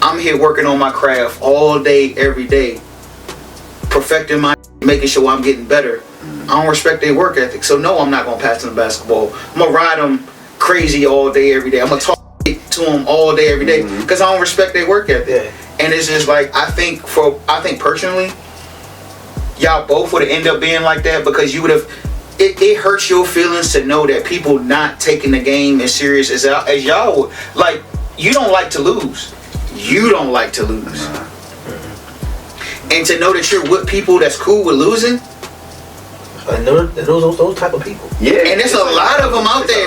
I'm here working on my craft all day, every day, perfecting my, making sure I'm getting better. I don't respect their work ethic, so no, I'm not gonna pass them the basketball. I'm gonna ride them crazy all day, every day. I'm gonna talk to them all day, every day, because I don't respect their work ethic." Yeah. And it's just like I think personally, y'all both would have ended up being like that because you would have. It hurts your feelings to know that people not taking the game as serious as y'all would. Like, you don't like to lose. You don't like to lose. And to know that you're with people that's cool with losing. I know those type of people. Yeah. And there's a lot of them out there.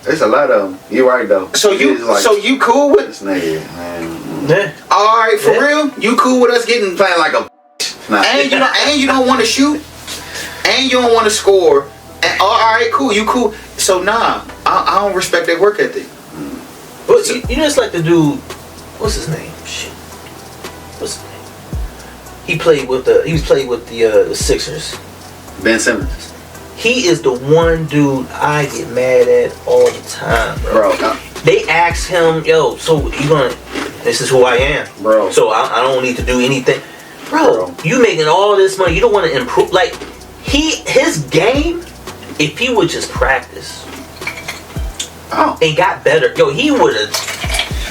There's a lot of them. You're right though. So you cool with this nigga, man. Yeah. All right, for real? You cool with us getting Playing like a nah. and you don't want to shoot? And you don't want to score. And, all right, cool. You cool. So nah, I don't respect their work ethic. But you just like the dude. What's his name? Shit. What's his name? He was played with the Sixers. Ben Simmons. He is the one dude I get mad at all the time, bro. They asked him, "Yo, so you gonna? This is who I am, bro. So I don't need to do anything, bro. You making all this money? You don't want to improve? Like his game. If he would just practice, and got better, yo, he would have.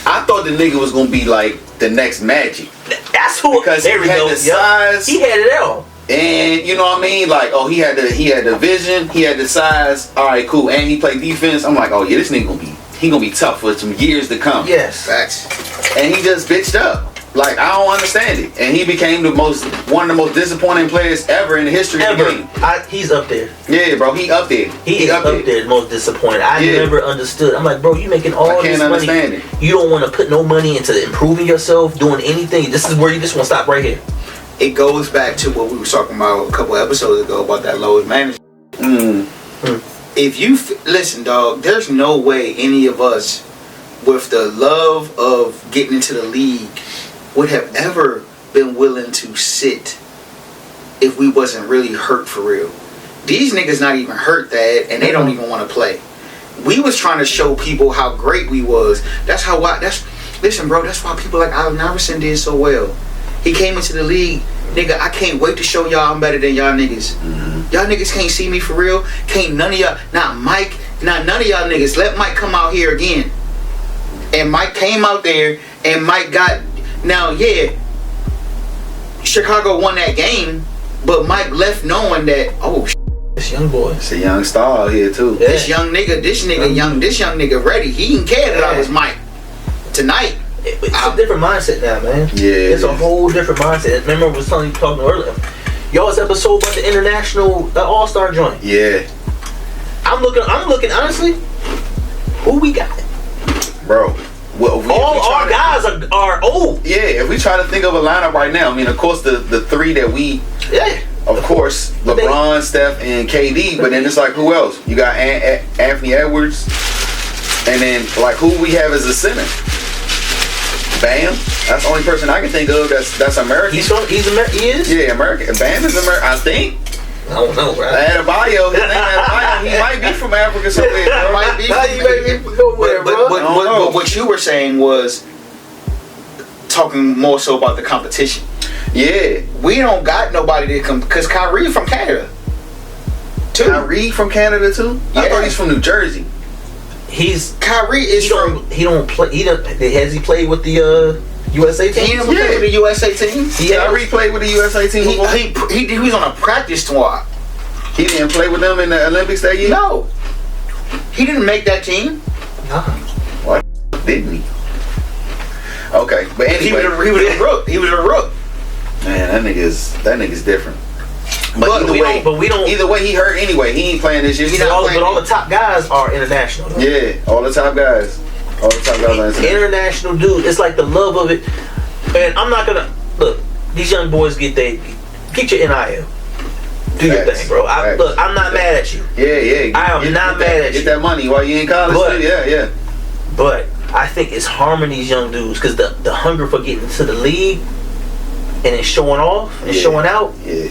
I thought the nigga was gonna be like the next Magic. That's who. Because he had the size. He had it all. And you know what I mean? Like, oh, he had the vision, he had the size. All right, cool. And he played defense. I'm like, oh yeah, this nigga gonna be tough for some years to come. Yes, facts. And he just bitched up. Like, I don't understand it. And he became one of the most disappointing players ever in the history of the game. He's up there. Yeah, bro, he up there. He up there, most disappointing. I never understood. I'm like, bro, you making all this money. I can't understand it. You don't want to put no money into improving yourself, doing anything. This is where you just want to stop right here. It goes back to what we were talking about a couple episodes ago about that lowest management. If you listen, dog, there's no way any of us, with the love of getting into the league, would have ever been willing to sit if we wasn't really hurt for real. These niggas not even hurt that, and they don't even want to play. We was trying to show people how great we was. Listen, bro, that's why people like Allen Iverson did so well. He came into the league, nigga, I can't wait to show y'all I'm better than y'all niggas. Y'all niggas can't see me for real. Can't none of y'all, not Mike, not none of y'all niggas. Let Mike come out here again. And Mike came out there, and Mike got, now yeah, Chicago won that game, but Mike left knowing that, oh, this young boy. It's a young star out here too. Yeah. This young nigga ready. He didn't care that I was Mike. Tonight. It's a different mindset now, man. Yeah. It's a whole different mindset. Remember I was talking earlier. Y'all's episode about the international all-star joint. Yeah. I'm looking honestly, who we got? Bro. Well, all our guys are old. Yeah, if we try to think of a lineup right now, I mean, of course, the three that we... Yeah. Of course, LeBron, Steph, and KD, but then it's like, who else? You got Anthony Edwards, and then, like, who we have as a center? Bam. That's the only person I can think of that's American. He is? Yeah, American. Bam is American, I think. I don't know, right? I had a bio. His name had a bio. He might be from Africa somewhere. Bro. Might be but what you were saying was talking more so about the competition. Yeah. We don't got nobody that come because Kyrie from Canada. Kyrie from Canada too? Yeah. I thought he's from New Jersey. Kyrie is he don't play. Has he played with the USA team? He didn't play with the USA team. Kyrie played with the USA team. He was on a practice squad. He didn't play with them in the Olympics that year? No. He didn't make that team. No. Why didn't he? Okay, but anyway, he was a rook. Man, that nigga's different. But we don't. Either way, he hurt anyway. He ain't playing this year. But all the top guys are international. Though. Yeah, all the top guys. All the top guys are international dudes. It's like the love of it. And I'm not gonna look. These young boys get your NIL. Do your thing, bro. I'm not mad at you. Yeah. I am not mad at you. Get that money while you in college. But, yeah. But I think it's harming these young dudes because the hunger for getting to the league and then showing off and showing out. Yeah.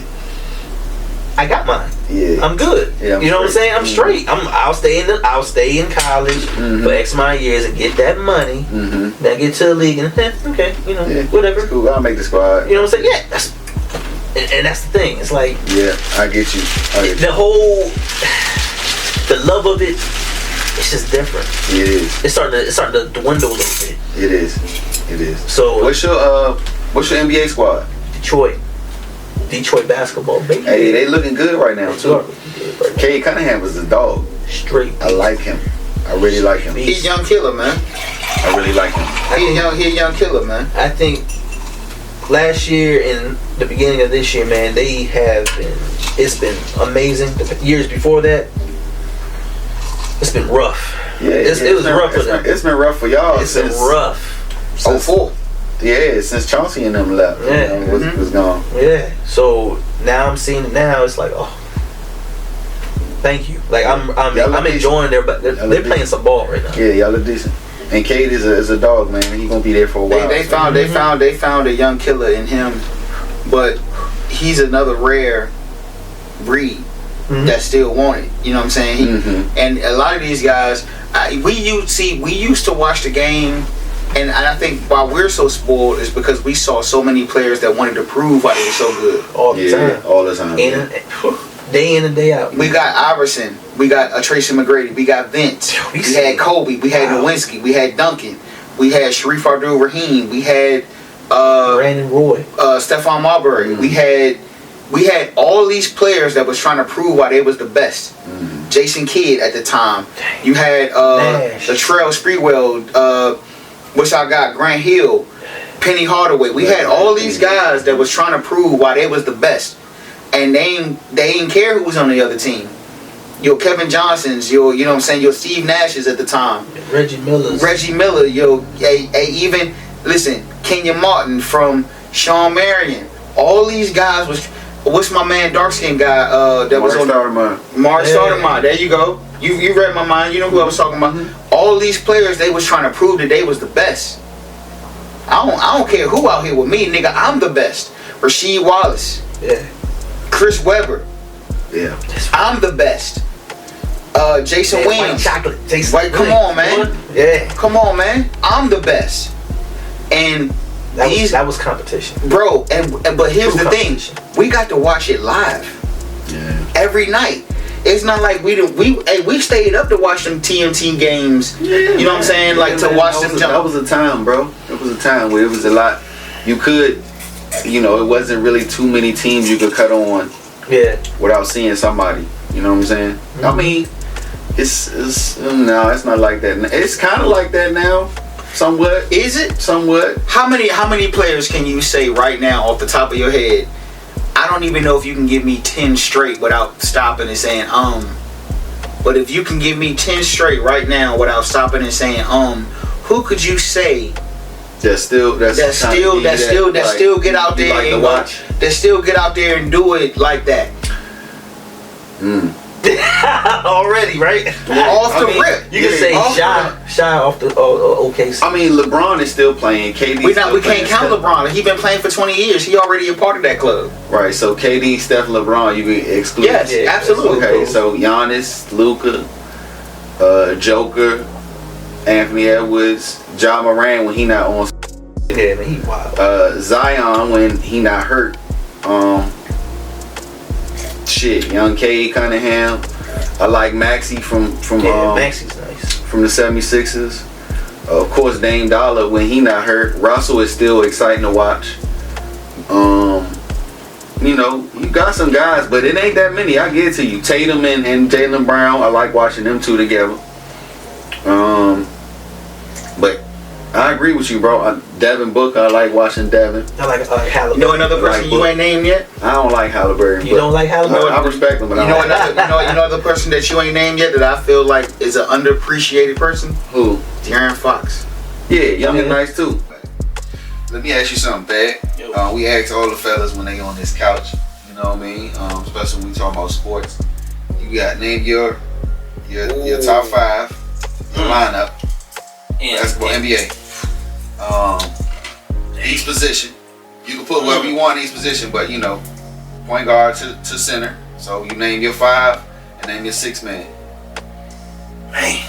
I got mine. Yeah. I'm good. Yeah, you know what I'm saying? I'm straight. I'll stay in college for X amount of years and get that money. Then get to the league and okay, whatever. It's cool. I'll make the squad. You know what I'm saying? Yeah. That's the thing. It's like I get you. The love of it. It's just different. It is. It's starting to dwindle a little bit. It is. So what's your NBA squad? Detroit basketball, baby. Hey, they looking good right now too. Cade Cunningham was a dog. Straight. I like him. I really like him. He's a young killer, man. I really like him. He's a young killer, man. I think last year and the beginning of this year, man, it's been amazing. The years before that, it's been rough. Yeah, it was rough for them. It's been rough for y'all. It's been rough. Since 04. Yeah, since Chauncey and them left. Yeah. Was gone. Yeah. So now I'm seeing it now. It's like, oh, thank you. Like I'm enjoying they're playing some ball right now. Yeah, y'all are decent. And Cade is a dog, man. He gonna be there for a while. They found a young killer in him, but he's another rare breed that still wanted. You know what I'm saying? And a lot of these guys, we used to watch the game. And I think why we're so spoiled is because we saw so many players that wanted to prove why they were so good. All the time. Day in and day out. We got Iverson. We got Tracy McGrady. We got Vince. We had Kobe. We had Nowinski. We had Duncan. We had Sharif Abdul-Rahim. We had Brandon Roy. Stephon Marbury. We had all these players that was trying to prove why they was the best. Jason Kidd at the time. You had Latrell Sprewell, which I got Grant Hill, Penny Hardaway. We had all these guys that was trying to prove why they was the best, and they didn't care who was on the other team. Your Kevin Johnsons, your Steve Nashes at the time, Reggie Miller, even Kenyon Martin from Sean Marion. All these guys was. What's my man, dark skinned guy that was on Mark Stoudemire. There you go. You read my mind. You know who I was talking about. All these players, they was trying to prove that they was the best. I don't care who out here with me, nigga. I'm the best. Rasheed Wallace. Yeah. Chris Webber. Yeah. I'm the best. Jason Williams. White chocolate. Come on, man. Yeah. Come on, man. I'm the best. And that was competition, bro. But here's the thing: we got to watch it live every night. It's not like we stayed up to watch them TNT games. You know what I'm saying? Like to watch them jump. That was a time, bro. It was a time where it was a lot. You could, it wasn't really too many teams you could cut on. Yeah. Without seeing somebody. You know what I'm saying? I mean, it's not like that. It's kind of like that now. Somewhat. Is it? Somewhat. How many players can you say right now off the top of your head? I don't even know if you can give me 10 straight without stopping and saying But if you can give me 10 straight right now without stopping and saying who could you say that still get out there and that still get out there and do it like that? already, right? Off the rip. You can say shy off the OKC. I mean, LeBron is still playing. KD. We can't count LeBron. He been playing for 20 years. He already a part of that club. Right. So KD, Steph, LeBron, you can exclude. Yes, absolutely. Okay. So Giannis, Luka, Joker, Anthony Edwards, Ja Morant when he not on. Yeah, man, he wild. Zion when he not hurt. Young Cade Cunningham. I like Maxey from Maxey's nice. From the 76ers. Of course, Dame Dollar when he not hurt. Russell is still exciting to watch. You know, you got some guys, but it ain't that many. I get it to you. Tatum and Jaylen Brown. I like watching them two together. But I agree with you, bro. Devin Booker, I like watching Devin. I like Halliburton. You know another person you ain't named yet? I don't like Halliburton. You don't like Halliburton? I respect him, but you know another person that you ain't named yet that I feel like is an underappreciated person? Who? De'Aaron Fox. Yeah, young and nice too. Let me ask you something, Pat. We ask all the fellas when they on this couch, you know what I mean? Especially when we talk about sports. You got name your top 5, your lineup. Basketball, NBA. Each position. You can put whatever you want in each position, but you know, point guard to center. So you name your 5 and name your 6 man. Man.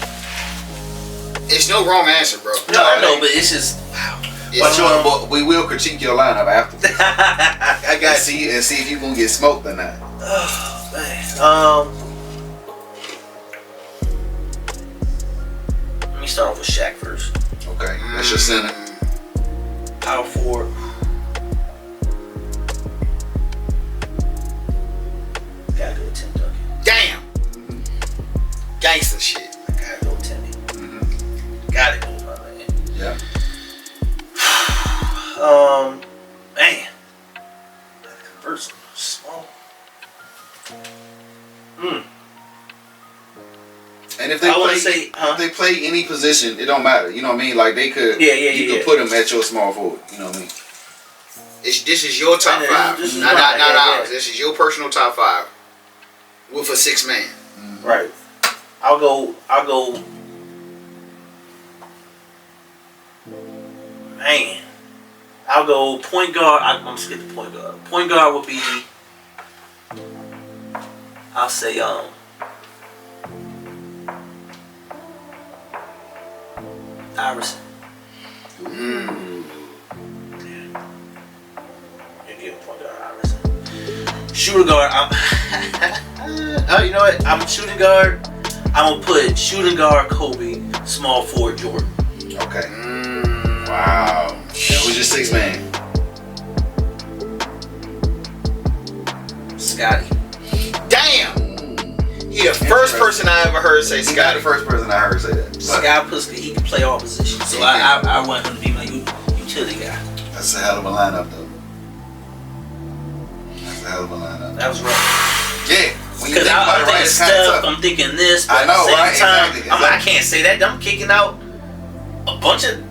It's no wrong answer, bro. No, I know, but it's just wow. But we will critique your lineup afterwards. I got see if you gonna get smoked or not. Oh man. Let me start off with Shaq first. Okay, that's your center. Power forward. Gotta go with Tim Duncan. Damn. Gangster shit. Gotta go with Timmy. Gotta go with my man. Yeah. Man. Converse small. And if they play any position, it don't matter. You know what I mean? Like they could, you could put them at your small forward. You know what I mean? This is your top 5, not ours. This is your personal top 5 with a 6 man. Right. I'll go. Man. I'll go point guard. I'm gonna skip the point guard. Point guard would be. I'll say Iverson. Point guard Iverson. Shooting guard. Oh, you know what? I'm shooting guard. I'm gonna put shooting guard Kobe. Small forward Jordan. Okay. Wow. That was your 6 man. Scotty. Damn. He the first person I ever heard say Scotty. Not the first person I heard say that. Scott Puskey, he can play all positions, so I want him to be my utility guy. That's a hell of a lineup, though. That's a hell of a lineup. That was rough. Yeah. Because I'm thinking stuff, I'm thinking this, but at the same time, exactly. I can't say that. I'm kicking out a bunch of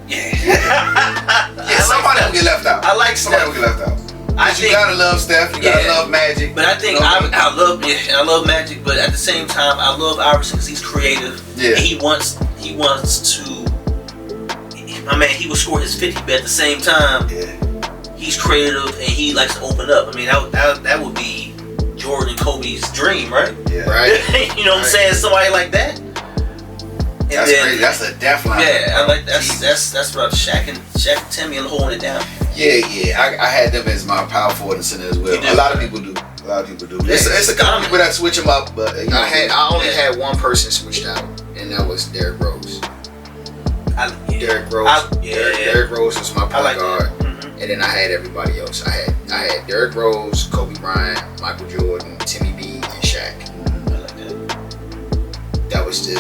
somebody will get left out. I like somebody Steph. will get left out. You gotta love Steph. You gotta love Magic. But I think I love Magic. But at the same time, I love Iverson because he's creative. Yeah. And he wants to. My man, he will score his 50, but at the same time, he's creative and he likes to open up. I mean, that would be Jordan and Kobe's dream, right? Yeah. Right. You know what I'm saying? Somebody like that. And that's then, crazy. That's a def line. Yeah, I like that's what Shaq and Timmy and holding it down. Yeah. I had them as my power forward and center as well. A lot of people do. It's a couple people that switch them up, but you know, I only had one person switched out, and that was Derrick Rose. Derrick Rose. Derrick Rose was my point guard, and then I had everybody else. I had Derrick Rose, Kobe Bryant, Michael Jordan, Timmy B, and Shaq. I like that. That was the.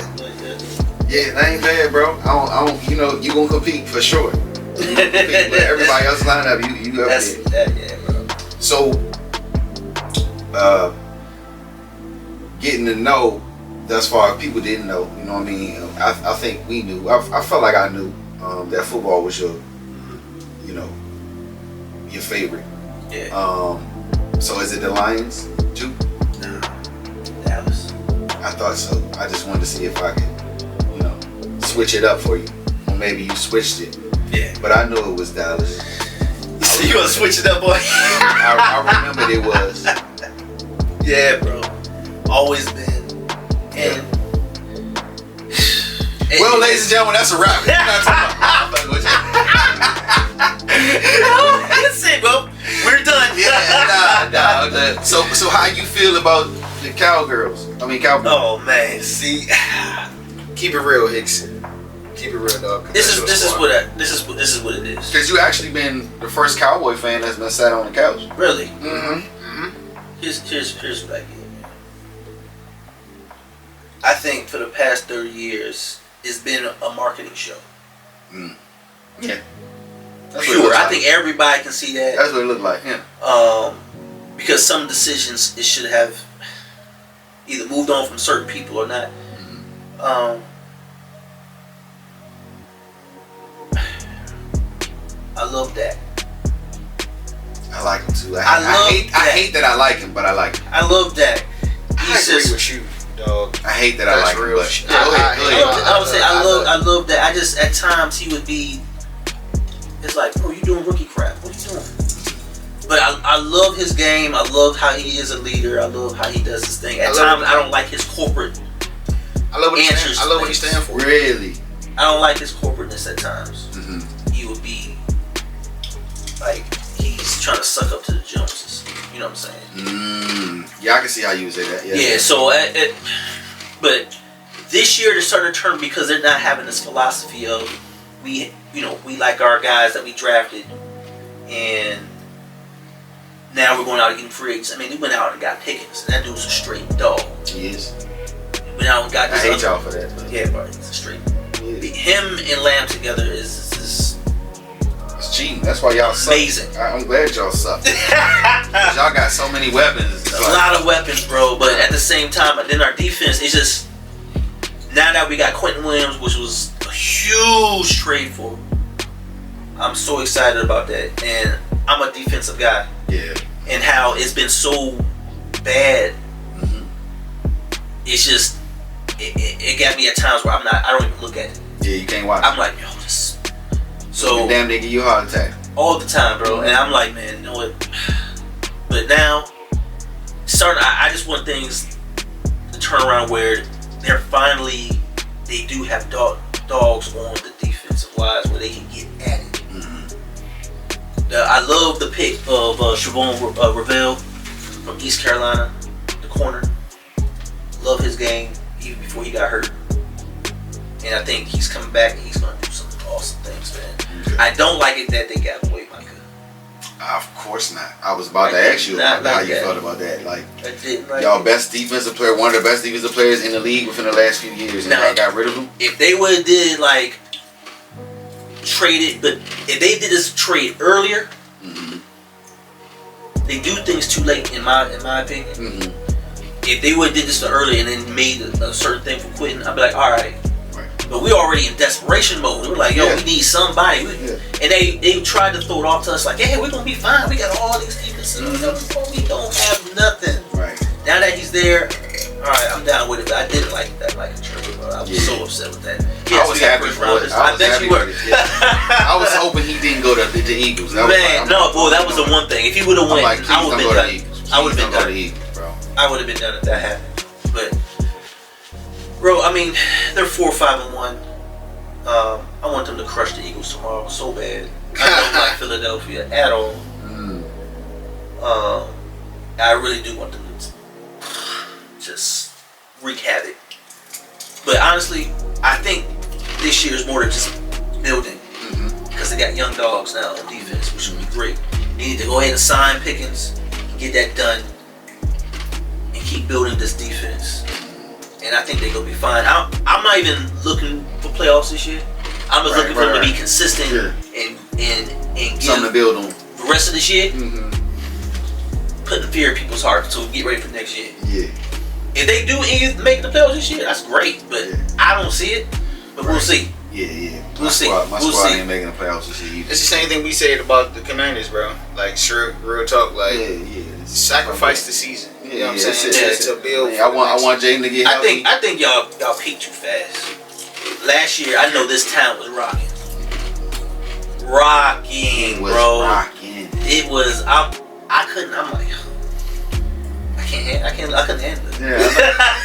Yeah, that ain't bad, bro. I don't. You know, you gonna compete for sure. But everybody else line up, you up there. Yeah, bro. So, getting to know thus far, people didn't know. You know what I mean? I think we knew. I felt like I knew that football was your favorite. Yeah. So is it the Lions too? No. Dallas. I thought so. I just wanted to see if I could, switch it up for you. Or maybe you switched it. Yeah. But I knew it was Dallas. So you gonna switch it up, boy? I remembered it was. Yeah, bro. Always been. And well, ladies and gentlemen, that's a wrap. We're not talking about that's it, bro. We're done. nah. So how you feel about the cowgirls? I mean, cowboys. Oh man, see, Keep it real, Hicks. Keep it real, dog. this is what it is. Because you actually been the first cowboy fan that's been sat on the couch. Really. Mm-hmm. Here's what I get. I think for the past 30 years, it's been a marketing show. Yeah. Sure, I think everybody can see that. That's what it looked like. Yeah. Because some decisions it should have either moved on from certain people or not. I love that. I like him too. I hate that I like him, but I like him. I love that. I agree with you, dog. I hate that I like him, but shit. I would say I love that. I just at times he would be. It's like, bro, you doing rookie crap. What are you doing? But I love his game. I love how he is a leader. I love how he does his thing. At times, I don't like his corporate answers. I love what he stands for. Really? I don't like his corporateness at times. Mm-hmm. He would be like he's trying to suck up to the Joneses. You know what I'm saying? Yeah, I can see how you would say that. Yeah. So, but this year they're starting to turn because they're not having this philosophy of we like our guys that we drafted, and now we're going out and getting free agents. I mean, we went out and got Pickens, and that dude's a straight dog. He is. We went out and got I this hate y'all for that. But yeah, bro, he's a straight. he is. Him and Lamb together is It's cheating. That's why y'all suck. amazing. I'm glad y'all suck. 'Cause y'all got so many weapons. It's A like, lot of weapons, bro. But at the same time, then our defense is just now that we got Quentin Williams, which was a huge trade for. I'm so excited about that, and I'm a defensive guy. Yeah. And how it's been so bad. It's just it got me at times where I don't even look at it. Yeah, you can't watch. I'm like, yo, this. So damn, they give you a heart attack. all the time, bro. And I'm like, man, you know what? But now, I just want things to turn around where they're finally, they do have dogs on the defensive wise where they can get at it. I love the pick of Siobhan Ravel from East Carolina, the corner. Love his game even before he got hurt. And I think he's coming back and he's going to do some awesome things, man. Okay. I don't like it that they got away, Micah. Of course not. I was about to ask you Not how like you that. felt about that. Like, I didn't like y'all it. best defensive player, one of the best defensive players in the league within the last few years, and Nah. y'all got rid of him. If they would have did like traded, but if they did this trade earlier, they do things too late in my opinion. If they would have did this earlier and then made a certain thing for Quentin, I'd be like, all right. But we already in desperation mode. We're like, yo, we need somebody. And they tried to throw it off to us like, hey, we're gonna be fine. We got all these defenses. We don't have nothing. Right. Now that he's there, all right, I'm down with it. But I didn't like that Micah trade, bro. I was so upset with that. I was happy first for rounders. it. I bet you were. were. I was hoping he didn't go to the Eagles. That Man, no, boy, that was the one thing. If he would have went, like, I would have been done. I would have been Go to done. the Eagles, bro. I would have been done if that happened. But, bro, I mean, they're 4-5-1. I want them to crush the Eagles tomorrow so bad. I don't like Philadelphia at all. I really do want them to just wreak havoc. But honestly, I think this year is more than just building. Because they got young dogs now on defense, which would be great. They need to go ahead and sign Pickens, get that done, and keep building this defense. And I think they're going to be fine. I'm not even looking for playoffs this year. I'm just looking for them to be consistent and give something to build on. the rest of this year, putting fear in people's hearts to get ready for next year. Yeah. If they do make the playoffs this year, that's great. But I don't see it. But we'll see. Yeah. We'll see. My We'll squad see. ain't making the playoffs this year either. It's the same thing we said about the Commanders, bro. Like, sure, real talk. Like, sacrifice the season. You know what I'm saying? To build. I want Jaden to get healthy. I think y'all peaked too fast. Last year, I know this town was rocking. Bro. Rocking. It was. I couldn't. I'm like, I couldn't handle it. Yeah.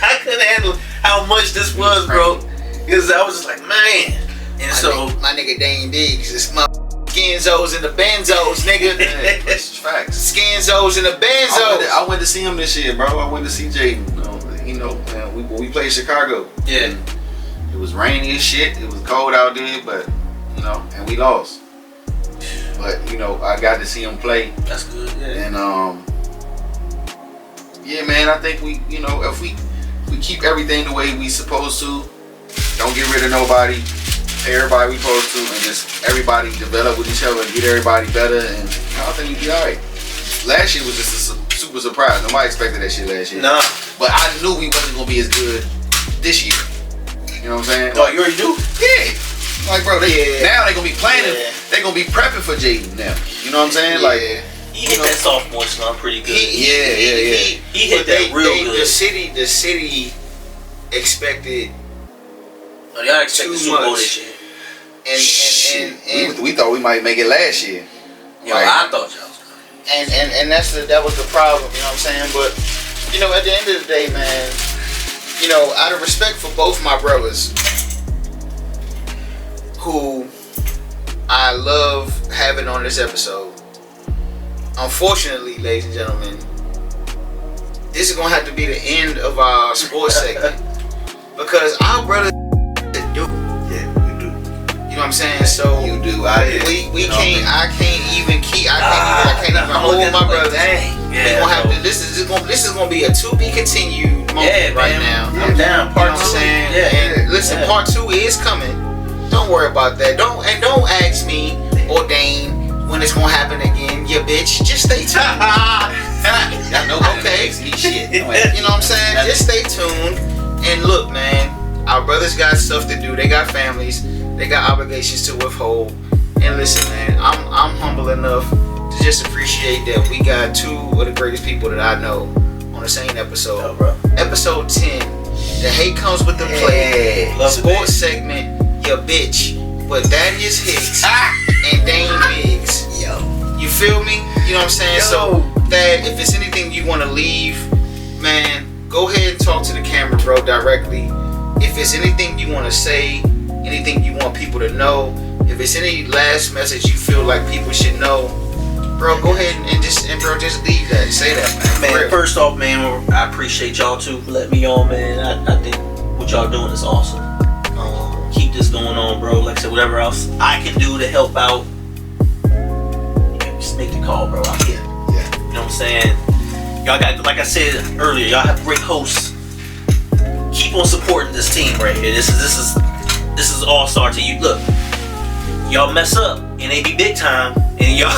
I couldn't handle how much this was, bro. Because I was just like, man. And my nigga Dane Diggs, this my Skinzos and the Benzos, nigga. Yeah, that's facts. Skinzos and the Benzos. I went to see him this year, bro. I went to see Jaden. Man, we played Chicago. Yeah. It was rainy as shit. It was cold out there, but and we lost. But I got to see him play. That's good. Yeah. And yeah, man. I think if we keep everything the way we supposed to, don't get rid of nobody. Pay everybody we supposed to, and just everybody develop with each other and get everybody better, and I think we'd be alright. Last year was just a super surprise. Nobody expected that shit last year. Nah. But I knew we wasn't gonna be as good this year. You know what I'm saying? Oh, you already do? Yeah. Like, bro, now they gonna be planning. Yeah. They gonna be prepping for Jaden now. You know what I'm saying? Yeah. Like, he hit that sophomore slump pretty good. He hit that real good. The city expected. Oh, y'all expected Super Bowl this year. And we thought we might make it last year. Yo, I thought y'all was gonna. And that was the problem, you know what I'm saying? But at the end of the day, man, out of respect for both my brothers, who I love having on this episode, unfortunately, ladies and gentlemen, this is gonna have to be the end of our sports segment because our brothers do. You know what I'm saying? So you do. We can't. I can't even hold my brother. We gonna have to. This is gonna be a to be continued moment right now. I'm down. Part 2. And listen, part 2 is coming. Don't worry about that. Don't ask me or Dane when it's gonna happen again. You bitch. Just stay tuned. Okay. Shit. You know what I'm saying? Just stay tuned and look, man. Our brothers got stuff to do. They got families. They got obligations to withhold. And listen, man, I'm humble enough to just appreciate that we got 2 of the greatest people that I know on the same episode. Oh, bro. Episode 10. The hate comes with the play. Sports segment, your bitch. But Thaddeus Hicks and Dane Biggs. Yo. You feel me? You know what I'm saying? Yo. So, Thad, if it's anything you want to leave, man, go ahead and talk to the camera, bro, directly. If it's anything you want to say, anything you want people to know, if it's any last message you feel like people should know, bro, go ahead and just leave that. Say that, man. Man, first off, man, I appreciate y'all too for letting me on, man. I think what y'all doing is awesome. Keep this going on, bro. Like I said, whatever else I can do to help out, just make the call, bro. I'm here. Yeah. You know what I'm saying? Y'all got, like I said earlier, y'all have great hosts. Keep on supporting this team right here. This is all-star to you. Look, y'all mess up and they be big time, and y'all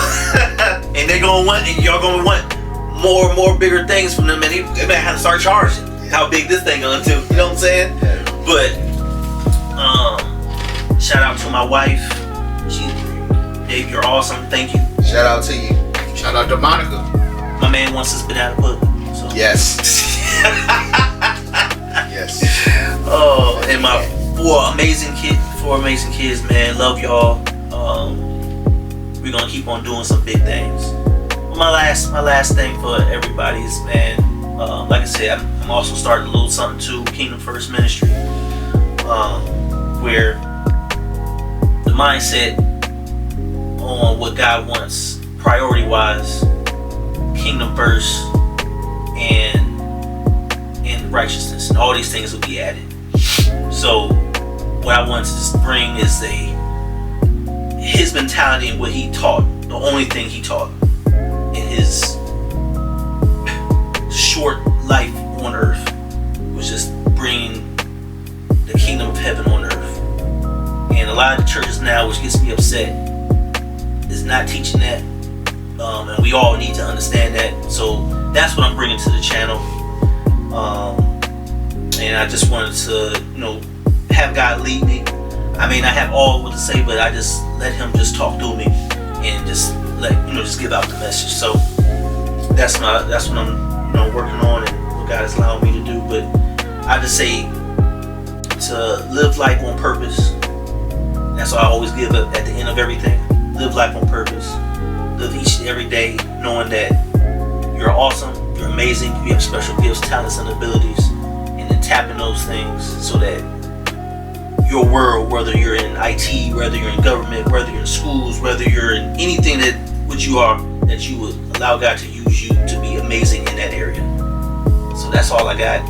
and they're gonna want, and y'all gonna want more and more bigger things from them, and they might have to start charging how big this thing gonna do. You know what I'm saying? But shout out to my wife. Dave, you're awesome. Thank you. Shout out to you. Shout out to Monica. My man wants to spit out a pudding. So. Yes. Yes. Oh, and my 4 amazing kids, man. Love y'all. We're gonna keep on doing some big things. My last thing for everybody is, man, like I said, I'm also starting a little something too, Kingdom First Ministry, where the mindset on what God wants, priority wise, Kingdom first, and righteousness, and all these things will be added. So what I want to just bring is his mentality and what he taught, the only thing he taught in his short life on earth was just bringing the kingdom of heaven on earth. And a lot of the churches now, which gets me upset, is not teaching that, and we all need to understand that. So that's what I'm bringing to the channel. And I just wanted to, have God lead me. I may not have all what to say, but I just let him just talk through me and just just give out the message. So that's what I'm working on and what God has allowed me to do. But I just say to live life on purpose. That's what I always give up at the end of everything. Live life on purpose. Live each and every day knowing that you're awesome, you're amazing, you have special gifts, talents, and abilities, and then tapping those things so that your world, whether you're in IT, whether you're in government, whether you're in schools, whether you're in anything that what you are, that you would allow God to use you to be amazing in that area. So that's all I got.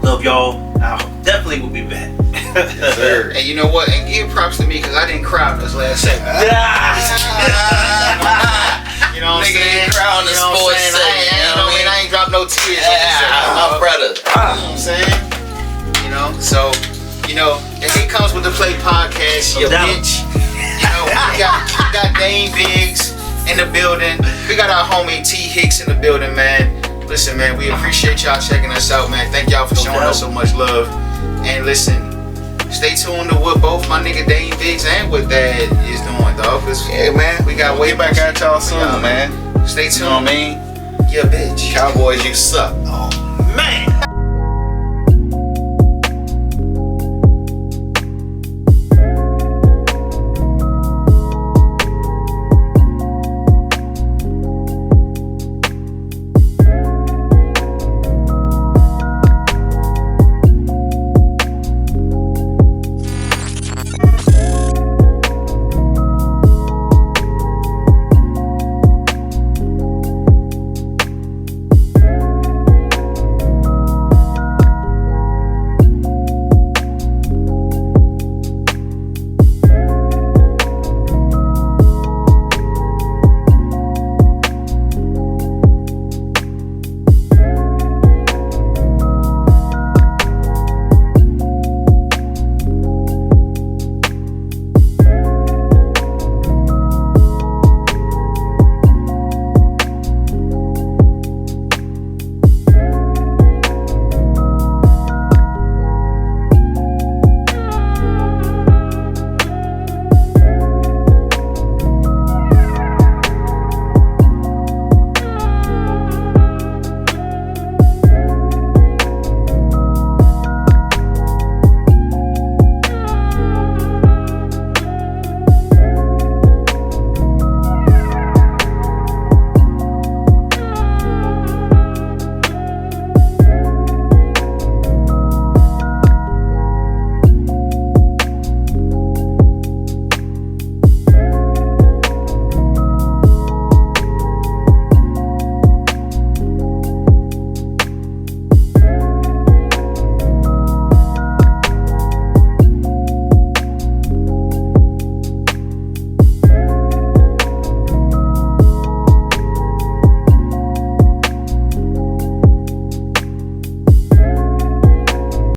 Love y'all. I definitely will be back. Yes, sir. And you know what? And give props to me because I didn't cry on this last segment. You know what I'm saying? Cry on the sports segment. I ain't dropped no tears. My brother. You know what I'm saying? You know, so, you know, and here comes with the Play Podcast, your bitch. You know, we got Dane Biggs in the building. We got our homie T Hicks in the building, man. Listen, man, we appreciate y'all checking us out, man. Thank y'all for showing us so much love. And listen, stay tuned to what both my nigga Dane Biggs and what THAD is doing, dog. Yeah, man. We got way back at y'all soon, man. Stay tuned. You know what I mean? Yeah, bitch. Cowboys, you suck. Oh, man.